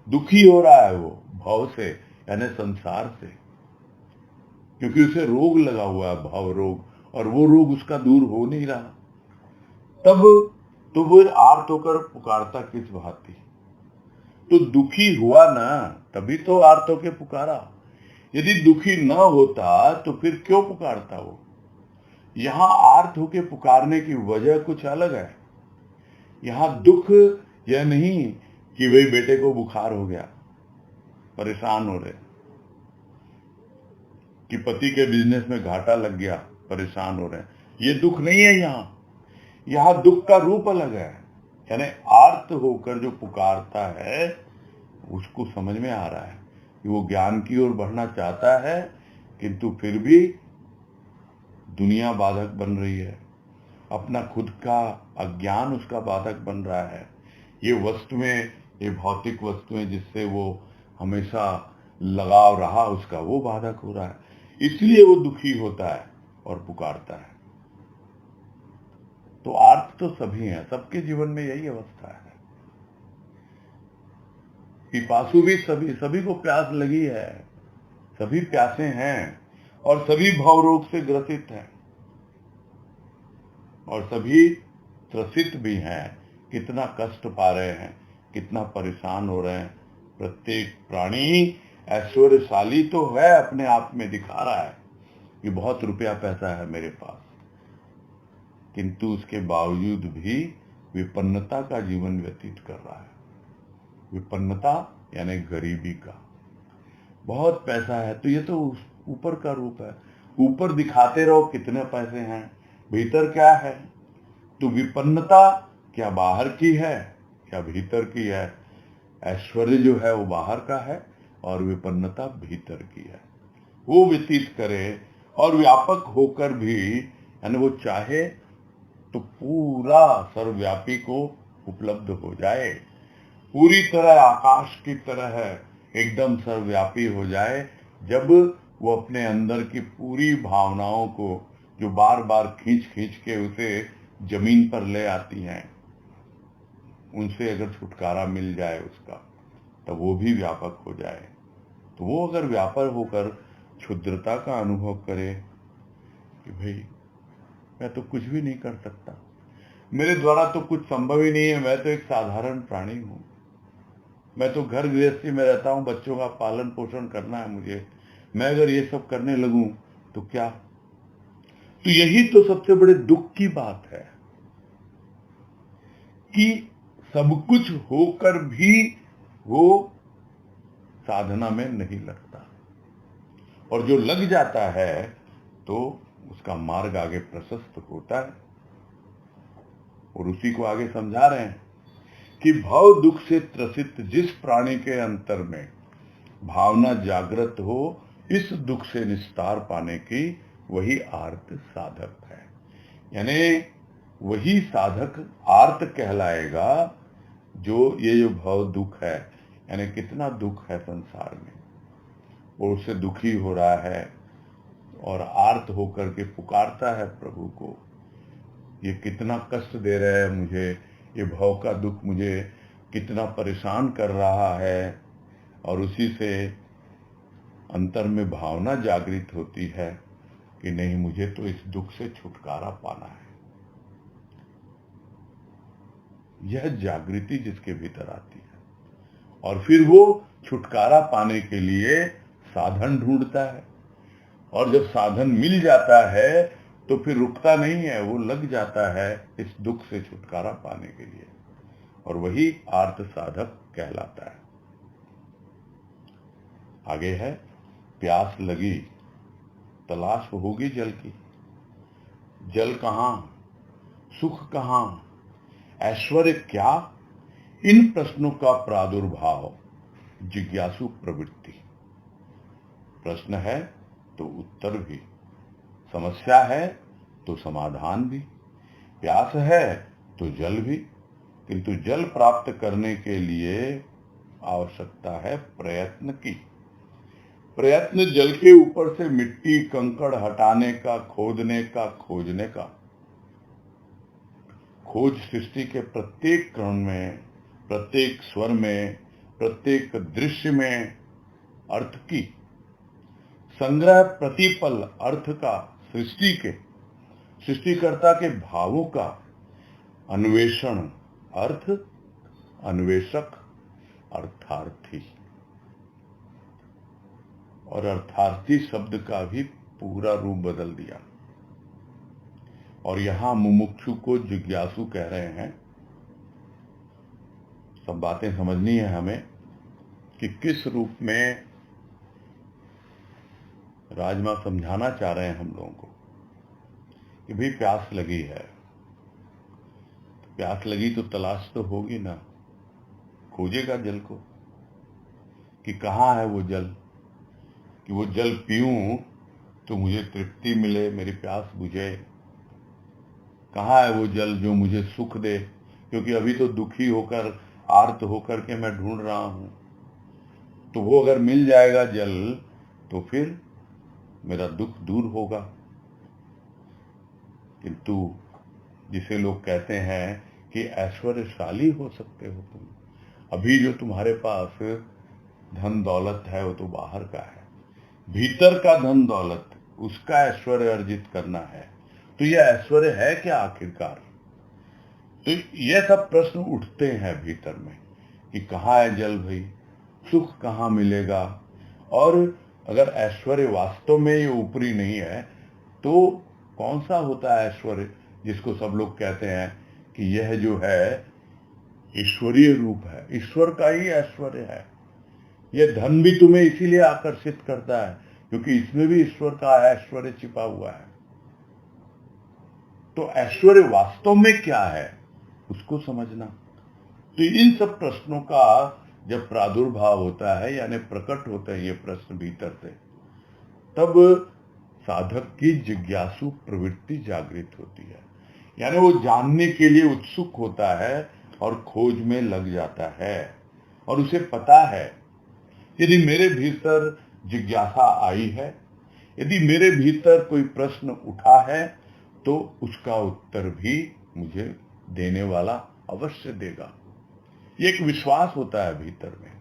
S1: दुखी हो रहा है वो भाव से यानी संसार से, क्योंकि उसे रोग लगा हुआ है, भाव रोग, और वो रोग उसका दूर हो नहीं रहा। तब तो वो आर्त होकर पुकारता किस भांति। तो दुखी हुआ ना, तभी तो आर्त होकर पुकारा। यदि दुखी न होता तो फिर क्यों पुकारता वो। यहां आर्त होकर पुकारने की वजह कुछ अलग है। यहां दुख यह नहीं कि भाई बेटे को बुखार हो गया, परेशान हो रहे, कि पति के बिजनेस में घाटा लग गया, परेशान हो रहे हैं। ये दुख नहीं है यहाँ दुख का रूप अलग है। यानी आर्त होकर जो पुकारता है उसको समझ में आ रहा है कि वो ज्ञान की ओर बढ़ना चाहता है, किंतु फिर भी दुनिया बाधक बन रही है, अपना खुद का अज्ञान उसका बाधक बन रहा है। ये वस्तुएं, ये भौतिक वस्तुएं जिससे वो हमेशा लगाव रहा उसका, वो बाधक हो रहा है, इसलिए वो दुखी होता है और पुकारता है। तो आर्त तो सभी हैं, सबके जीवन में यही अवस्था है। पिपासु भी सभी को प्यास लगी है, सभी प्यासे हैं और सभी भव रोग से ग्रसित हैं और सभी त्रसित भी हैं। कितना कष्ट पा रहे हैं, कितना परेशान हो रहे हैं। प्रत्येक प्राणी ऐश्वर्यशाली तो है, अपने आप में दिखा रहा है कि बहुत रुपया पैसा है मेरे पास, किंतु उसके बावजूद भी विपन्नता का जीवन व्यतीत कर रहा है। विपन्नता यानी गरीबी का। बहुत पैसा है तो ये तो ऊपर का रूप है, ऊपर दिखाते रहो कितने पैसे हैं, भीतर क्या है। तो विपन्नता क्या बाहर की है क्या भीतर की है? ऐश्वर्य जो है वो बाहर का है और विपन्नता भीतर की है। वो व्यतीत करे और व्यापक होकर भी, यानी वो चाहे तो पूरा सर्वव्यापी को उपलब्ध हो जाए, पूरी तरह आकाश की तरह एकदम सर्वव्यापी हो जाए। जब वो अपने अंदर की पूरी भावनाओं को जो बार बार खींच खींच के उसे जमीन पर ले आती हैं, उनसे अगर छुटकारा मिल जाए उसका, तब वो भी व्यापक हो जाए। तो वो अगर व्यापक होकर क्षुद्रता का अनुभव करे कि भाई मैं तो कुछ भी नहीं कर सकता, मेरे द्वारा तो कुछ संभव ही नहीं है, मैं तो एक साधारण प्राणी हूं, मैं तो घर गृहस्थी में रहता हूं, बच्चों का पालन पोषण करना है मुझे, मैं अगर ये सब करने लगूं तो क्या। तो यही तो सबसे बड़े दुख की बात है कि सब कुछ होकर भी वो साधना में नहीं लगता, और जो लग जाता है तो उसका मार्ग आगे प्रशस्त होता है। और उसी को आगे समझा रहे हैं कि भव दुख से त्रसित जिस प्राणी के अंतर में भावना जागृत हो, इस दुख से निस्तार पाने की वही आर्त साधक है। यानी वही साधक आर्त कहलाएगा जो ये जो भव दुख है, यानी कितना दुख है संसार में, और उससे दुखी हो रहा है और आर्त होकर के पुकारता है प्रभु को, ये कितना कष्ट दे रहे हैं मुझे, ये भव का दुख मुझे कितना परेशान कर रहा है। और उसी से अंतर में भावना जागृत होती है कि नहीं, मुझे तो इस दुख से छुटकारा पाना है। यह जागृति जिसके भीतर आती है, और फिर वो छुटकारा पाने के लिए साधन ढूंढता है, और जब साधन मिल जाता है तो फिर रुकता नहीं है, वो लग जाता है इस दुख से छुटकारा पाने के लिए, और वही आर्त साधक कहलाता है। आगे है, प्यास लगी तलाश होगी जल की, जल कहाँ, सुख कहाँ, ऐश्वर्य क्या, इन प्रश्नों का प्रादुर्भाव जिज्ञासु प्रवृत्ति। प्रश्न है तो उत्तर भी, समस्या है तो समाधान भी, प्यास है तो जल भी। किंतु जल प्राप्त करने के लिए आवश्यकता है प्रयत्न की। प्रयत्न जल के ऊपर से मिट्टी कंकड़ हटाने का, खोदने का, खोजने का। खोज सृष्टि के प्रत्येक कण में, प्रत्येक स्वर में, प्रत्येक दृश्य में अर्थ की। संग्रह प्रतिपल अर्थ का, सृष्टि के, सृष्टिकर्ता के भावों का। अन्वेषण अर्थ, अन्वेषक अर्थार्थी, और अर्थार्थी शब्द का भी पूरा रूप बदल दिया। और यहां मुमुक्षु को जिज्ञासु कह रहे हैं। सब बातें समझनी है हमें कि किस रूप में राजमा समझाना चाह रहे हैं हम लोगों को कि भाई प्यास लगी है, प्यास लगी तो तलाश तो होगी ना, खोजेगा जल को कि कहाँ है वो जल, कि वो जल पीऊं तो मुझे तृप्ति मिले, मेरी प्यास बुझे। कहाँ है वो जल जो मुझे सुख दे, क्योंकि अभी तो दुखी होकर आर्त होकर के मैं ढूंढ रहा हूं। तो वो अगर मिल जाएगा जल तो फिर मेरा दुख दूर होगा। किंतु जिसे लोग कहते हैं कि ऐश्वर्यशाली हो सकते हो तुम, अभी जो तुम्हारे पास धन दौलत है वो तो बाहर का है, भीतर का धन दौलत उसका ऐश्वर्य अर्जित करना है। तो यह ऐश्वर्य है क्या आखिरकार? तो ये सब प्रश्न उठते हैं भीतर में कि कहाँ है जल भाई, सुख कहाँ मिलेगा। और अगर ऐश्वर्य वास्तव में ये ऊपरी नहीं है तो कौन सा होता है ऐश्वर्य जिसको सब लोग कहते हैं कि यह जो है ईश्वरीय रूप है, ईश्वर का ही ऐश्वर्य है। यह धन भी तुम्हें इसीलिए आकर्षित करता है क्योंकि इसमें भी ईश्वर का ऐश्वर्य छिपा हुआ है। तो ऐश्वर्य वास्तव में क्या है उसको समझना। तो इन सब प्रश्नों का जब प्रादुर्भाव होता है यानी प्रकट होते हैं ये प्रश्न भीतर से, तब साधक की जिज्ञासु प्रवृत्ति जागृत होती है, यानी वो जानने के लिए उत्सुक होता है और खोज में लग जाता है। और उसे पता है यदि मेरे भीतर जिज्ञासा आई है, यदि मेरे भीतर कोई प्रश्न उठा है तो उसका उत्तर भी मुझे देने वाला अवश्य देगा। ये एक विश्वास होता है भीतर में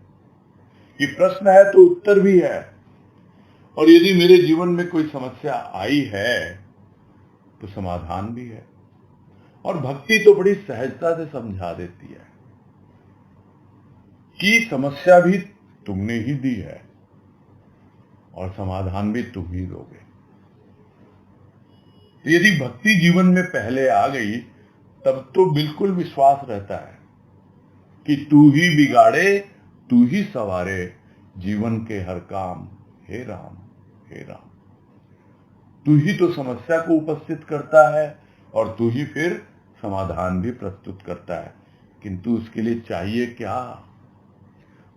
S1: कि प्रश्न है तो उत्तर भी है। और यदि मेरे जीवन में कोई समस्या आई है तो समाधान भी है। और भक्ति तो बड़ी सहजता से समझा देती है कि समस्या भी तुमने ही दी है और समाधान भी तुम ही दोगे। तो यदि भक्ति जीवन में पहले आ गई तब तो बिल्कुल विश्वास रहता है कि तू ही बिगाड़े तू ही सवारे जीवन के हर काम, हे राम हे राम। तू ही तो समस्या को उपस्थित करता है और तू ही फिर समाधान भी प्रस्तुत करता है। किंतु उसके लिए चाहिए क्या?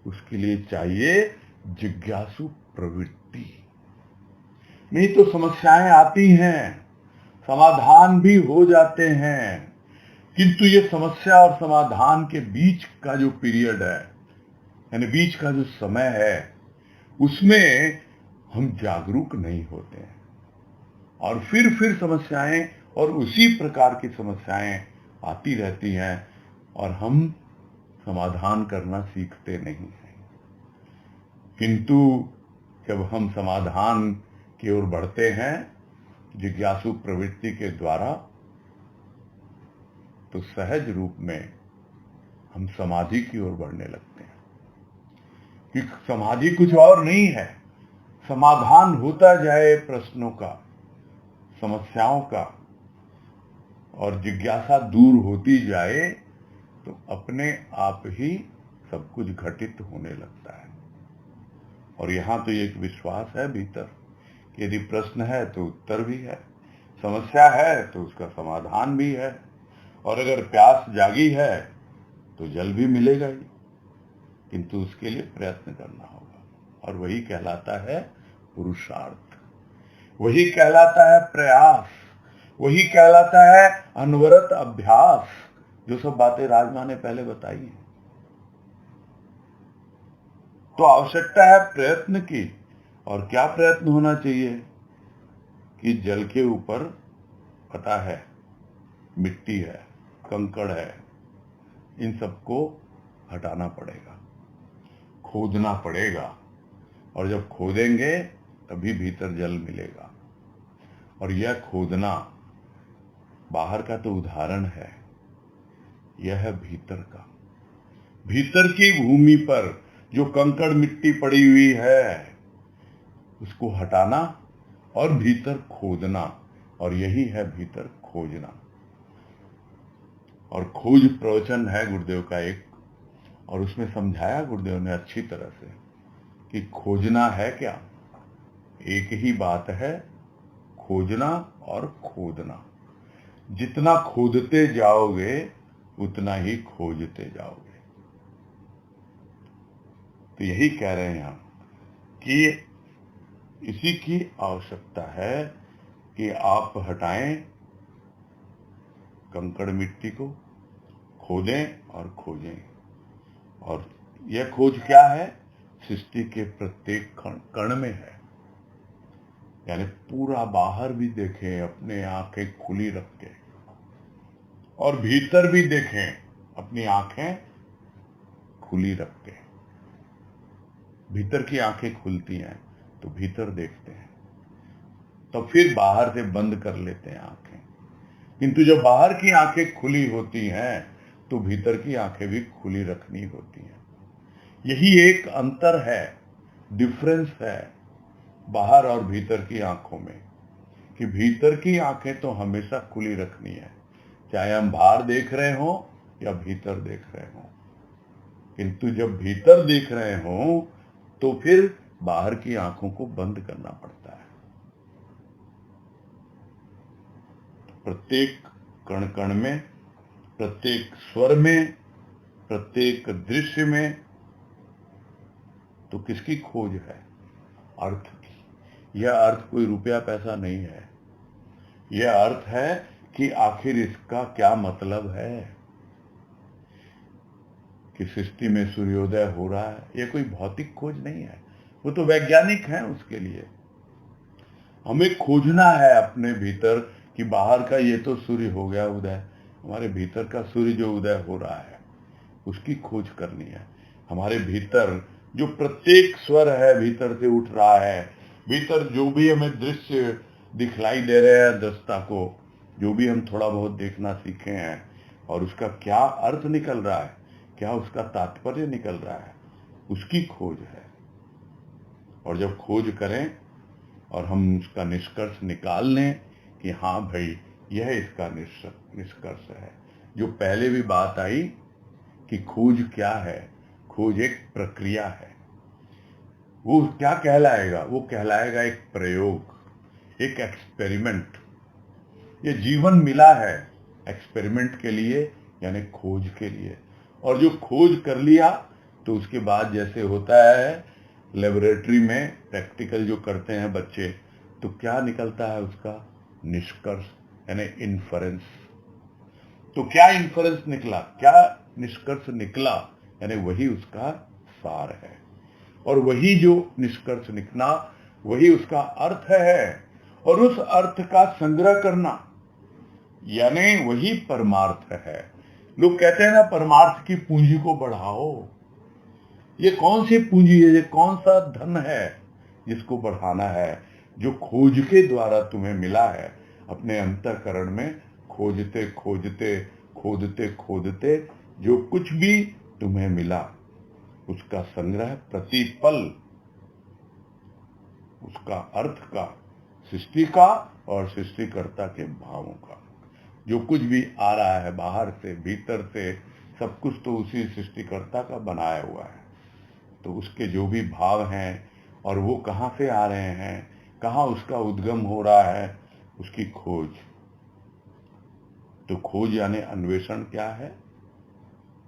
S1: उसके लिए चाहिए जिज्ञासु प्रवृत्ति। नहीं तो समस्याएं आती हैं, समाधान भी हो जाते हैं, किंतु ये समस्या और समाधान के बीच का जो पीरियड है यानी बीच का जो समय है उसमें हम जागरूक नहीं होते हैं और फिर समस्याएं और उसी प्रकार की समस्याएं आती रहती हैं और हम समाधान करना सीखते नहीं हैं। किंतु जब हम समाधान की ओर बढ़ते हैं जिज्ञासु प्रवृत्ति के द्वारा तो सहज रूप में हम समाधि की ओर बढ़ने लगते हैं। कि समाधि कुछ और नहीं है, समाधान होता जाए प्रश्नों का, समस्याओं का, और जिज्ञासा दूर होती जाए तो अपने आप ही सब कुछ घटित होने लगता है। और यहां तो एक विश्वास है भीतर कि यदि प्रश्न है तो उत्तर भी है, समस्या है तो उसका समाधान भी है, और अगर प्यास जागी है तो जल भी मिलेगा ही। किंतु उसके लिए प्रयत्न करना होगा और वही कहलाता है पुरुषार्थ, वही कहलाता है प्रयास, वही कहलाता है अनवरत अभ्यास, जो सब बातें राजमा ने पहले बताई हैं। तो आवश्यकता है प्रयत्न की। और क्या प्रयत्न होना चाहिए कि जल के ऊपर पता है मिट्टी है, कंकड़ है, इन सबको हटाना पड़ेगा, खोदना पड़ेगा, और जब खोदेंगे तभी भीतर जल मिलेगा। और यह खोदना बाहर का तो उदाहरण है, यह है भीतर का। भीतर की भूमि पर जो कंकड़ मिट्टी पड़ी हुई है उसको हटाना और भीतर खोदना, और यही है भीतर खोजना। और खोज प्रवचन है गुरुदेव का एक, और उसमें समझाया गुरुदेव ने अच्छी तरह से कि खोजना है क्या, एक ही बात है, खोजना और खोदना। जितना खोदते जाओगे उतना ही खोजते जाओगे। तो यही कह रहे हैं हम कि इसी की आवश्यकता है कि आप हटाएं कंकड़ मिट्टी को, खोदें और खोजें। और यह खोज क्या है? सृष्टि के प्रत्येक कण में है। यानी पूरा बाहर भी देखें अपने आंखें खुली रख के, और भीतर भी देखें अपनी आंखें खुली रख के। भीतर की आंखें खुलती हैं तो भीतर देखते हैं, तो फिर बाहर से बंद कर लेते हैं आंखें। किंतु जब बाहर की आंखें खुली होती हैं तो भीतर की आंखें भी खुली रखनी होती हैं। यही एक अंतर है, डिफरेंस है बाहर और भीतर की आंखों में, कि भीतर की आंखें तो हमेशा खुली रखनी है, चाहे हम बाहर देख रहे हो या भीतर देख रहे हो। किंतु जब भीतर देख रहे हो तो फिर बाहर की आंखों को बंद करना पड़ता है। प्रत्येक कण कण में, प्रत्येक स्वर में, प्रत्येक दृश्य में तो किसकी खोज है? अर्थ की। यह अर्थ कोई रुपया पैसा नहीं है, यह अर्थ है कि आखिर इसका क्या मतलब है कि सृष्टि में सूर्योदय हो रहा है। यह कोई भौतिक खोज नहीं है, वो तो वैज्ञानिक है। उसके लिए हमें खोजना है अपने भीतर कि बाहर का ये तो सूर्य हो गया उदय, हमारे भीतर का सूर्य जो उदय हो रहा है उसकी खोज करनी है। हमारे भीतर जो प्रत्येक स्वर है भीतर से उठ रहा है, भीतर जो भी हमें दृश्य दिखलाई दे रहे हैं, दृष्टा को जो भी हम थोड़ा बहुत देखना सीखे हैं, और उसका क्या अर्थ निकल रहा है, क्या उसका तात्पर्य निकल रहा है, उसकी खोज है। और जब खोज करें और हम उसका निष्कर्ष निकाल लें कि हाँ भाई यह इसका निष्कर्ष है। जो पहले भी बात आई कि खोज क्या है, खोज एक प्रक्रिया है। वो क्या कहलाएगा? वो कहलाएगा एक प्रयोग, एक एक्सपेरिमेंट। ये जीवन मिला है एक्सपेरिमेंट के लिए, यानी खोज के लिए। और जो खोज कर लिया तो उसके बाद जैसे होता है लेबोरेटरी में प्रैक्टिकल जो करते हैं बच्चे, तो क्या निकलता है उसका निष्कर्ष, यानी इन्फरेंस। तो क्या इन्फरेंस निकला, क्या निष्कर्ष निकला, यानी वही उसका सार है। और वही जो निष्कर्ष निकला वही उसका अर्थ है, और उस अर्थ का संग्रह करना यानी वही परमार्थ है। लोग कहते हैं ना परमार्थ की पूंजी को बढ़ाओ। ये कौन सी पूंजी है, ये कौन सा धन है जिसको बढ़ाना है? जो खोज के द्वारा तुम्हें मिला है अपने अंतःकरण में, खोजते खोजते खोदते खोदते जो कुछ भी तुम्हें मिला उसका संग्रह प्रतिपल, उसका अर्थ का, सृष्टि का और सृष्टिकर्ता के भावों का। जो कुछ भी आ रहा है बाहर से भीतर से, सब कुछ तो उसी सृष्टिकर्ता का बनाया हुआ है। तो उसके जो भी भाव हैं और वो कहाँ से आ रहे हैं, कहाँ उसका उद्गम हो रहा है, उसकी खोज। तो खोज यानी अन्वेषण क्या है?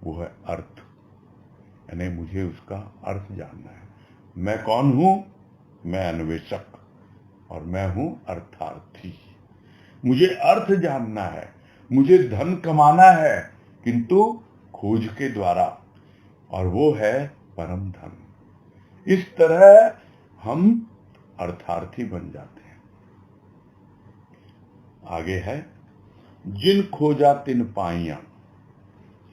S1: वो है अर्थ, यानी मुझे उसका अर्थ जानना है। मैं कौन हूं? मैं अन्वेषक, और मैं हूं अर्थार्थी। मुझे अर्थ जानना है, मुझे धन कमाना है, किंतु खोज के द्वारा, और वो है परम धन। इस तरह हम अर्थार्थी बन जाते हैं। आगे है जिन खोजा तिन पाइया।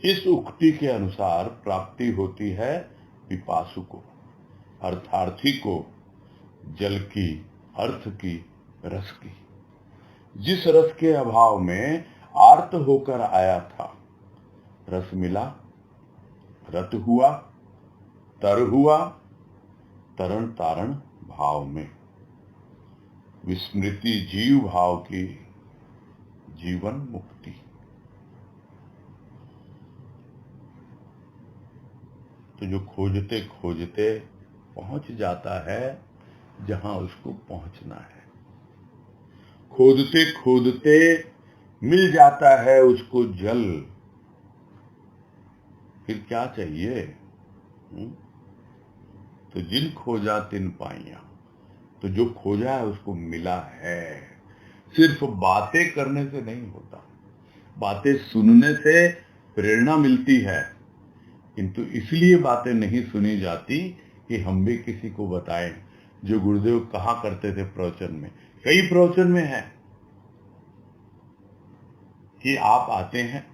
S1: इस उक्ति के अनुसार प्राप्ति होती है पिपासु को, अर्थार्थी को, जल की, अर्थ की, रस की। जिस रस के अभाव में आर्त होकर आया था, रस मिला, रत हुआ, तर हुआ, तरण तारण भाव में। विस्मृति जीव भाव की जीवन मुक्ति। तो जो खोजते खोजते पहुंच जाता है जहां उसको पहुंचना है। खोदते खोदते मिल जाता है उसको जल, फिर क्या चाहिए? तो जिन खोजा तिन पाइया, तो जो खोजा है उसको मिला है। सिर्फ बातें करने से नहीं होता, बातें सुनने से प्रेरणा मिलती है, किंतु इसलिए बातें नहीं सुनी जाती कि हम भी किसी को बताएं। जो गुरुदेव कहा करते थे प्रवचन में, कई प्रवचन में है कि आप आते हैं,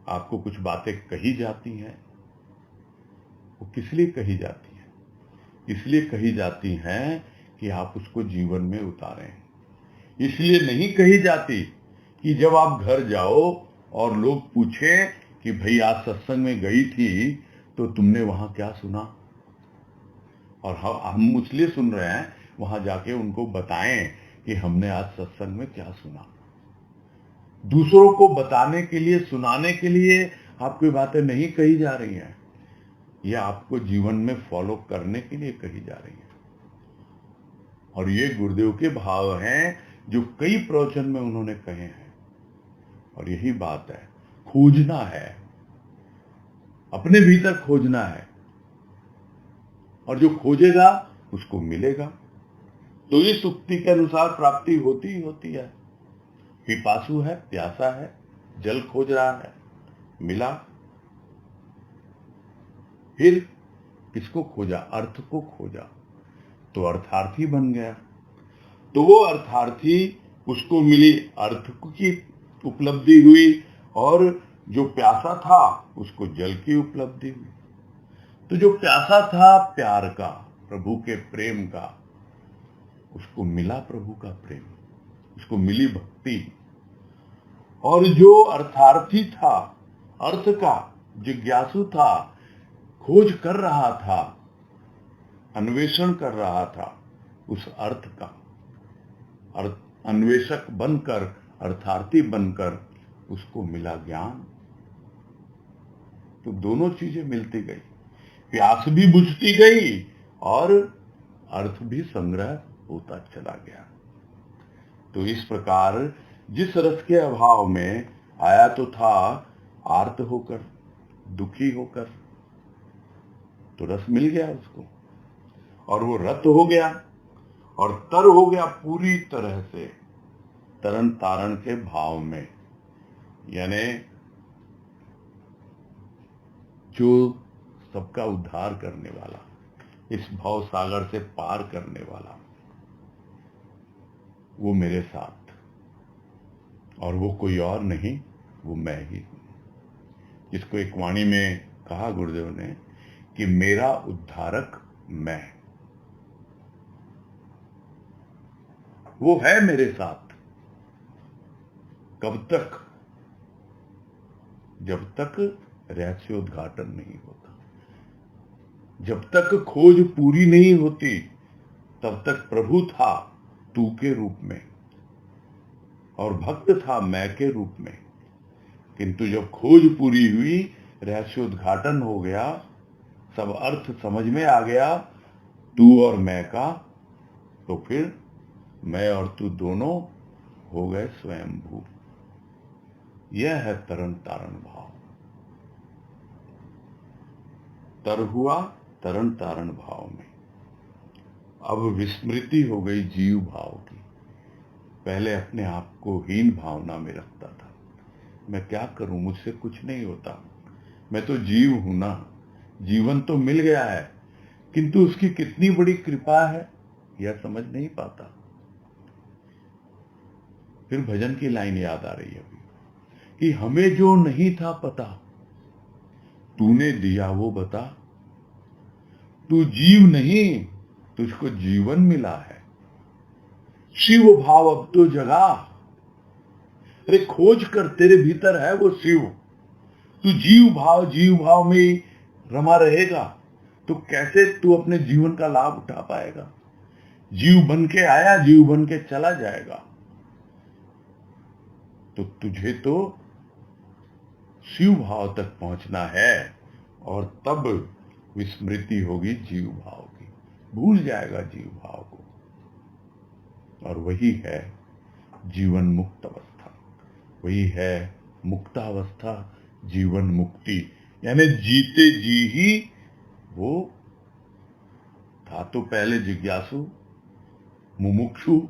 S1: आपको कुछ बातें कही जाती हैं, वो किस लिए कही जाती हैं? इसलिए कही जाती हैं कि आप उसको जीवन में उतारें। इसलिए नहीं कही जाती कि जब आप घर जाओ और लोग पूछें कि भाई आज सत्संग में गई थी तो तुमने वहां क्या सुना, और हम इसलिए सुन रहे हैं वहां जाके उनको बताएं कि हमने आज सत्संग में क्या सुना। दूसरों को बताने के लिए, सुनाने के लिए आपकी बातें नहीं कही जा रही हैं, यह आपको जीवन में फॉलो करने के लिए कही जा रही है। और ये गुरुदेव के भाव हैं जो कई प्रवचन में उन्होंने कहे हैं। और यही बात है, खोजना है, अपने भीतर खोजना है, और जो खोजेगा उसको मिलेगा। तो इस उक्ति के अनुसार प्राप्ति होती ही होती है। पिपासु है, प्यासा है, जल खोज रहा है, मिला। फिर किसको खोजा? अर्थ को खोजा, तो अर्थार्थी बन गया। तो वो अर्थार्थी, उसको मिली अर्थ की उपलब्धि हुई, और जो प्यासा था उसको जल की उपलब्धि हुई। तो जो प्यासा था प्यार का, प्रभु के प्रेम का, उसको मिला प्रभु का प्रेम, उसको मिली भक्ति। और जो अर्थार्थी था, अर्थ का जिज्ञासु था, खोज कर रहा था, अन्वेषण कर रहा था उस अर्थ का, अन्वेषक बनकर, अर्थार्थी बनकर उसको मिला ज्ञान। तो दोनों चीजें मिलती गई, प्यास भी बुझती गई और अर्थ भी संग्रह होता चला गया। तो इस प्रकार जिस रस के अभाव में आया तो था आर्त होकर, दुखी होकर, तो रस मिल गया उसको, और वो रत हो गया और तर हो गया पूरी तरह से तरन तारण के भाव में। यानी जो सबका उद्धार करने वाला, इस भाव सागर से पार करने वाला, वो मेरे साथ, और वो कोई और नहीं, वो मैं ही हूं। जिसको एक वाणी में कहा गुरुदेव ने कि मेरा उद्धारक मैं, वो है मेरे साथ। कब तक? जब तक रहस्योद्घाटन नहीं होता, जब तक खोज पूरी नहीं होती, तब तक प्रभु था तू के रूप में और भक्त था मैं के रूप में। किंतु जब खोज पूरी हुई, रहस्योद्घाटन हो गया, सब अर्थ समझ में आ गया तू और मैं का, तो फिर मैं और तू दोनों हो गए स्वयंभू। यह है तरन तारण भाव। तर हुआ तरन तारण भाव में। अब विस्मृति हो गई जीव भाव की। पहले अपने आप को हीन भावना में रखता था, मैं क्या करूं, मुझसे कुछ नहीं होता, मैं तो जीव हूं ना, जीवन तो मिल गया है, किंतु उसकी कितनी बड़ी कृपा है यह समझ नहीं पाता। फिर भजन की लाइन याद आ रही है अभी कि हमें जो नहीं था पता तूने दिया वो बता, तू जीव नहीं तुझको जीवन मिला है, शिव भाव अब तो जगा। अरे खोज कर, तेरे भीतर है वो शिव, तू जीव भाव में रमा रहेगा तो कैसे तू अपने जीवन का लाभ उठा पाएगा? जीव बन के आया, जीव बन के चला जाएगा। तो तुझे तो शिव भाव तक पहुंचना है और तब विस्मृति होगी जीव भाव की, भूल जाएगा जीव भाव को, और वही है जीवन मुक्त अवस्था, वही है मुक्तावस्था, जीवन मुक्ति। यानी जीते जी ही वो था तो पहले जिज्ञासु, मुमुक्षु,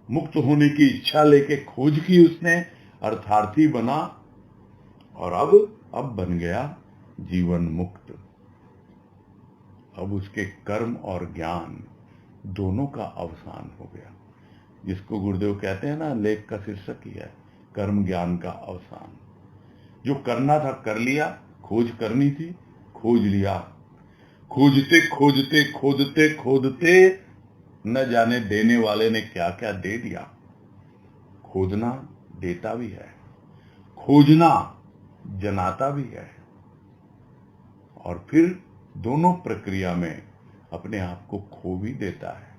S1: मुक्त होने की इच्छा लेके खोज की उसने, अर्थार्थी बना, और अब बन गया जीवन मुक्त। अब उसके कर्म और ज्ञान दोनों का अवसान हो गया, जिसको गुरुदेव कहते हैं ना, लेख का शीर्षक ही है कर्म ज्ञान का अवसान। जो करना था कर लिया, खोज करनी थी खोज लिया, खोजते खोजते खोदते खोदते न जाने देने वाले ने क्या क्या दे दिया। खोदना देता भी है, खोजना जनाता भी है, और फिर दोनों प्रक्रिया में अपने आप को खो भी देता है।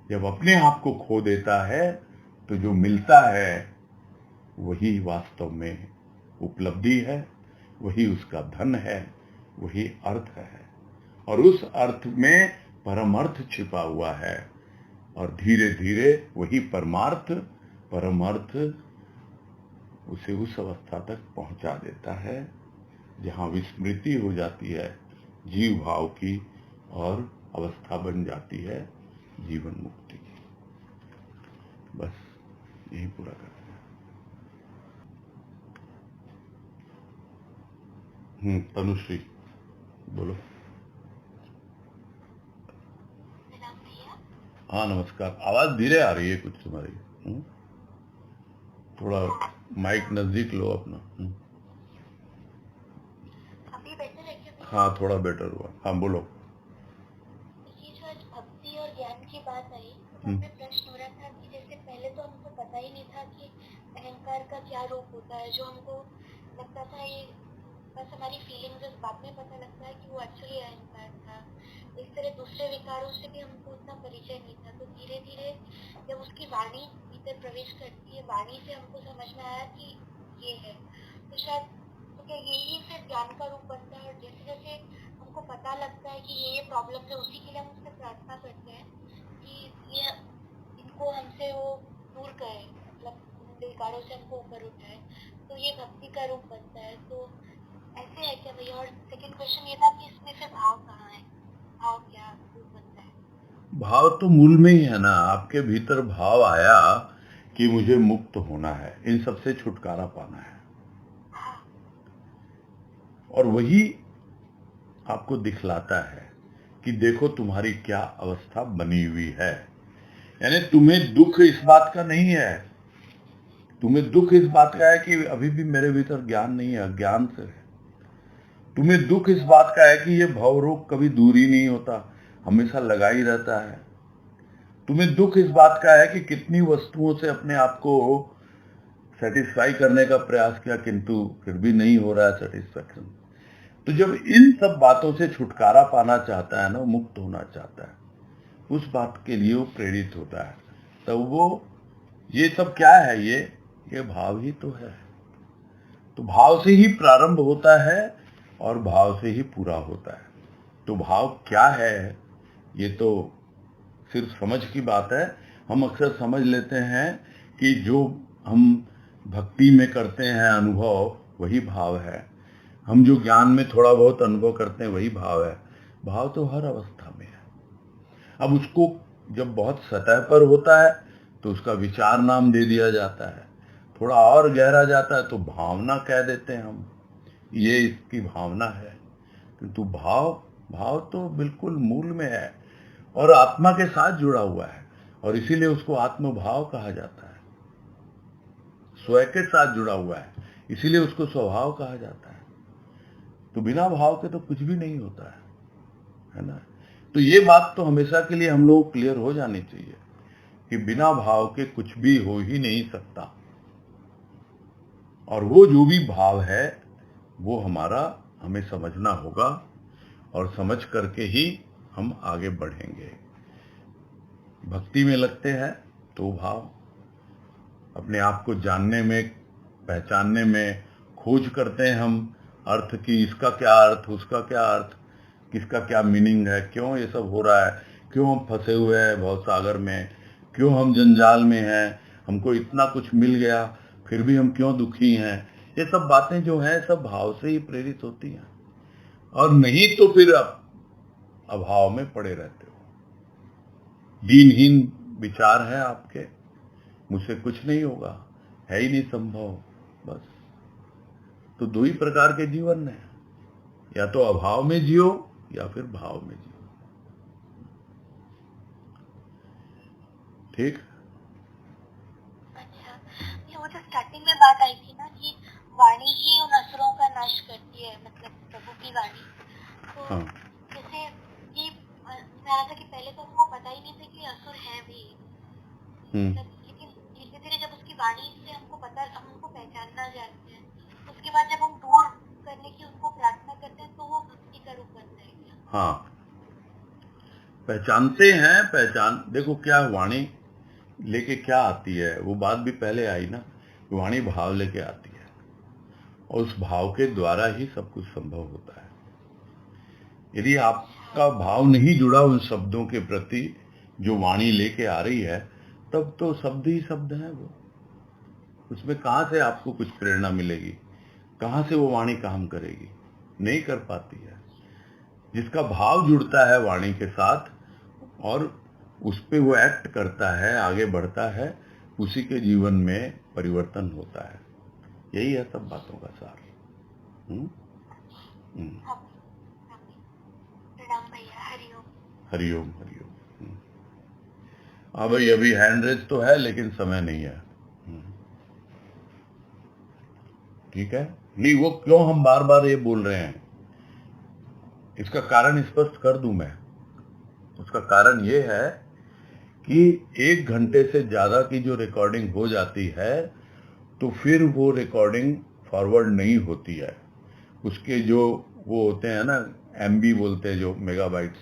S1: जब अपने आप को खो देता है तो जो मिलता है वही वास्तव में उपलब्धि है, वही उसका धन है, वही अर्थ है, और उस अर्थ में परमार्थ छिपा हुआ है, और धीरे धीरे वही परमार्थ उसे उस अवस्था तक पहुंचा देता है जहां विस्मृति हो जाती है जीव भाव की, और अवस्था बन जाती है जीवन मुक्ति की। बस यही पूरा करते हैं। तनुश्री बोलो। हाँ नमस्कार, आवाज धीरे आ रही है कुछ तुम्हारी, थोड़ा माइक नजदीक लो अपना।
S2: अभी बेटर है क्या?
S1: हाँ थोड़ा बेटर हुआ, हाँ बोलो।
S2: ये जो आज भक्ति और ज्ञान की बात आई, तो हमें प्रश्न हो रहा था कि जैसे पहले तो हमको पता ही नहीं था कि अहंकार का क्या रूप होता है, जो हमको लगता था ये बस हमारी फीलिंग्स, इस बात में पता लगता है कि वो एक्चुअली अहंकार था। इस तरह दूसरे विकारों से भी हमको उतना परिचय नहीं था, तो धीरे धीरे जब उसकी वाणी भीतर प्रवेश करती है, वाणी से हमको समझ में आया कि ये है, तो शायद तो क्या यही फिर ज्ञान का रूप बनता है। और जैसे जैसे हमको पता लगता है कि ये प्रॉब्लम है, उसी के लिए हम उससे प्रार्थना करते हैं कि ये इनको हमसे वो दूर करे, मतलब विकारों से हमको ऊपर उठाए, तो ये भक्ति का रूप बनता है। तो ऐसे है क्या भैया? और सेकंड क्वेश्चन ये था कि इसमें फिर भाव कहाँ है, भाव क्या रूप बनता है?
S1: भाव तो मूल में ही है ना, आपके भीतर भाव आया कि मुझे मुक्त होना है, इन सबसे छुटकारा पाना है,
S2: हाँ।
S1: और वही आपको दिखलाता है कि देखो तुम्हारी क्या अवस्था बनी हुई है। यानी तुम्हें दुख इस बात का नहीं है, तुम्हें दुख इस बात का है कि अभी भी मेरे भीतर ज्ञान नहीं है, अज्ञान से है। तुम्हें दुख इस बात का है कि ये भवरोग कभी दूर ही नहीं होता, हमेशा लगा ही रहता है। तुम्हें दुख इस बात का है कि कितनी वस्तुओं से अपने आप को सेटिस्फाई करने का प्रयास किया, किंतु फिर भी नहीं हो रहा है सेटिस्फैक्शन। तो जब इन सब बातों से छुटकारा पाना चाहता है ना, मुक्त होना चाहता है, उस बात के लिए वो प्रेरित होता है। तो वो ये सब क्या है, ये भाव ही तो है। तो भाव से ही प्रारंभ होता है और भाव से ही पूरा होता है। तो भाव क्या है, ये तो सिर्फ समझ की बात है। हम अक्सर समझ लेते हैं कि जो हम भक्ति में करते हैं अनुभव, वही भाव है। हम जो ज्ञान में थोड़ा बहुत अनुभव करते हैं, वही भाव है। भाव तो हर अवस्था में है। अब उसको जब बहुत सतह पर होता है तो उसका विचार नाम दे दिया जाता है, थोड़ा और गहरा जाता है तो भावना कह देते हैं हम, ये इसकी भावना है। किंतु भाव तो बिल्कुल मूल में है और आत्मा के साथ जुड़ा हुआ है, और इसीलिए उसको आत्मभाव कहा जाता है। स्वयं के साथ जुड़ा हुआ है, इसीलिए उसको स्वभाव कहा जाता है। तो बिना भाव के तो कुछ भी नहीं होता है ना। तो ये बात तो हमेशा के लिए हम लोग क्लियर हो जानी चाहिए कि बिना भाव के कुछ भी हो ही नहीं सकता, और वो जो भी भाव है वो हमें समझना होगा, और समझ करके ही हम आगे बढ़ेंगे। भक्ति में लगते हैं तो भाव, अपने आप को जानने में, पहचानने में, खोज करते हैं हम अर्थ की, इसका क्या अर्थ, उसका क्या अर्थ, किसका क्या मीनिंग है, क्यों ये सब हो रहा है, क्यों हम फंसे हुए हैं भव सागर में, क्यों हम जंजाल में हैं, हमको इतना कुछ मिल गया फिर भी हम क्यों दुखी हैं। ये सब बातें जो हैं सब भाव से ही प्रेरित होती हैं, और नहीं तो फिर अभाव में पड़े रहते हो। दीनहीन विचार है आपके, मुझसे कुछ नहीं होगा, है ही नहीं संभव, बस। तो दो ही प्रकार के जीवन है, या तो अभाव में जियो या फिर भाव में जियो। ठीक।
S2: अच्छा, ये वो जो स्टार्टिंग में बात आई थी ना कि वाणी ही उन असुरों का नाश करती है, मतलब प्रभु की वाणी। तो
S1: हाँ।
S2: जैसे ये कहा था कि पहले तो हमको पता ही नहीं था कि असुर है भी, मतलब लेकिन धीरे धीरे जब उसकी वाणी से हमको पहचानना जानते हैं, उसके बाद जब हम दूर करने की उनको प्रार्थना करते हैं तो वो भक्ति का रूप बनता है क्या?
S1: हाँ, पहचानते हैं। पहचान देखो, क्या वाणी लेके क्या आती है, वो बात भी पहले आई ना, वाणी भाव लेके आती है, और उस भाव के द्वारा ही सब कुछ संभव होता है। यदि आपका भाव नहीं जुड़ा उन शब्दों के प्रति जो वाणी लेके आ रही है, तब तो शब्द ही शब्द हैं वो, उसमें कहाँ से आपको कुछ प्रेरणा मिलेगी, कहाँ से वो वाणी काम करेगी, नहीं कर पाती है। जिसका भाव जुड़ता है वाणी के साथ और उस पे वो एक्ट करता है, आगे बढ़ता है, उसी के जीवन में परिवर्तन होता है। यही है सब बातों का सार।
S2: प्रणाम भैया, हरिओम।
S1: हरिओम हरिओम। हाँ भाई, अभी हैंड रेज तो है लेकिन समय नहीं है। ठीक है। नहीं, वो क्यों हम बार बार ये बोल रहे हैं, इसका कारण स्पष्ट कर दूं मैं। उसका कारण ये है कि 1 घंटे से ज्यादा की जो रिकॉर्डिंग हो जाती है तो फिर वो रिकॉर्डिंग फॉरवर्ड नहीं होती है। उसके जो वो होते हैं ना, MB बोलते हैं जो, मेगाबाइट्स,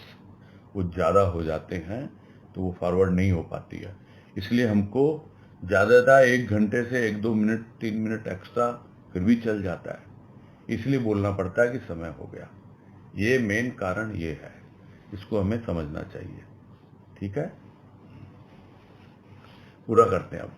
S1: वो ज़्यादा हो जाते हैं तो वो फॉरवर्ड नहीं हो पाती है। इसलिए हमको ज़्यादातर 1 घंटे से 1-2 मिनट 3 मिनट एक्स्ट्रा फिर भी चल जाता है, इसलिए बोलना पड़ता है कि समय हो गया। ये मेन कारण ये है, इसको हमें समझना चाहिए। ठीक है, पूरा करते हैं अब।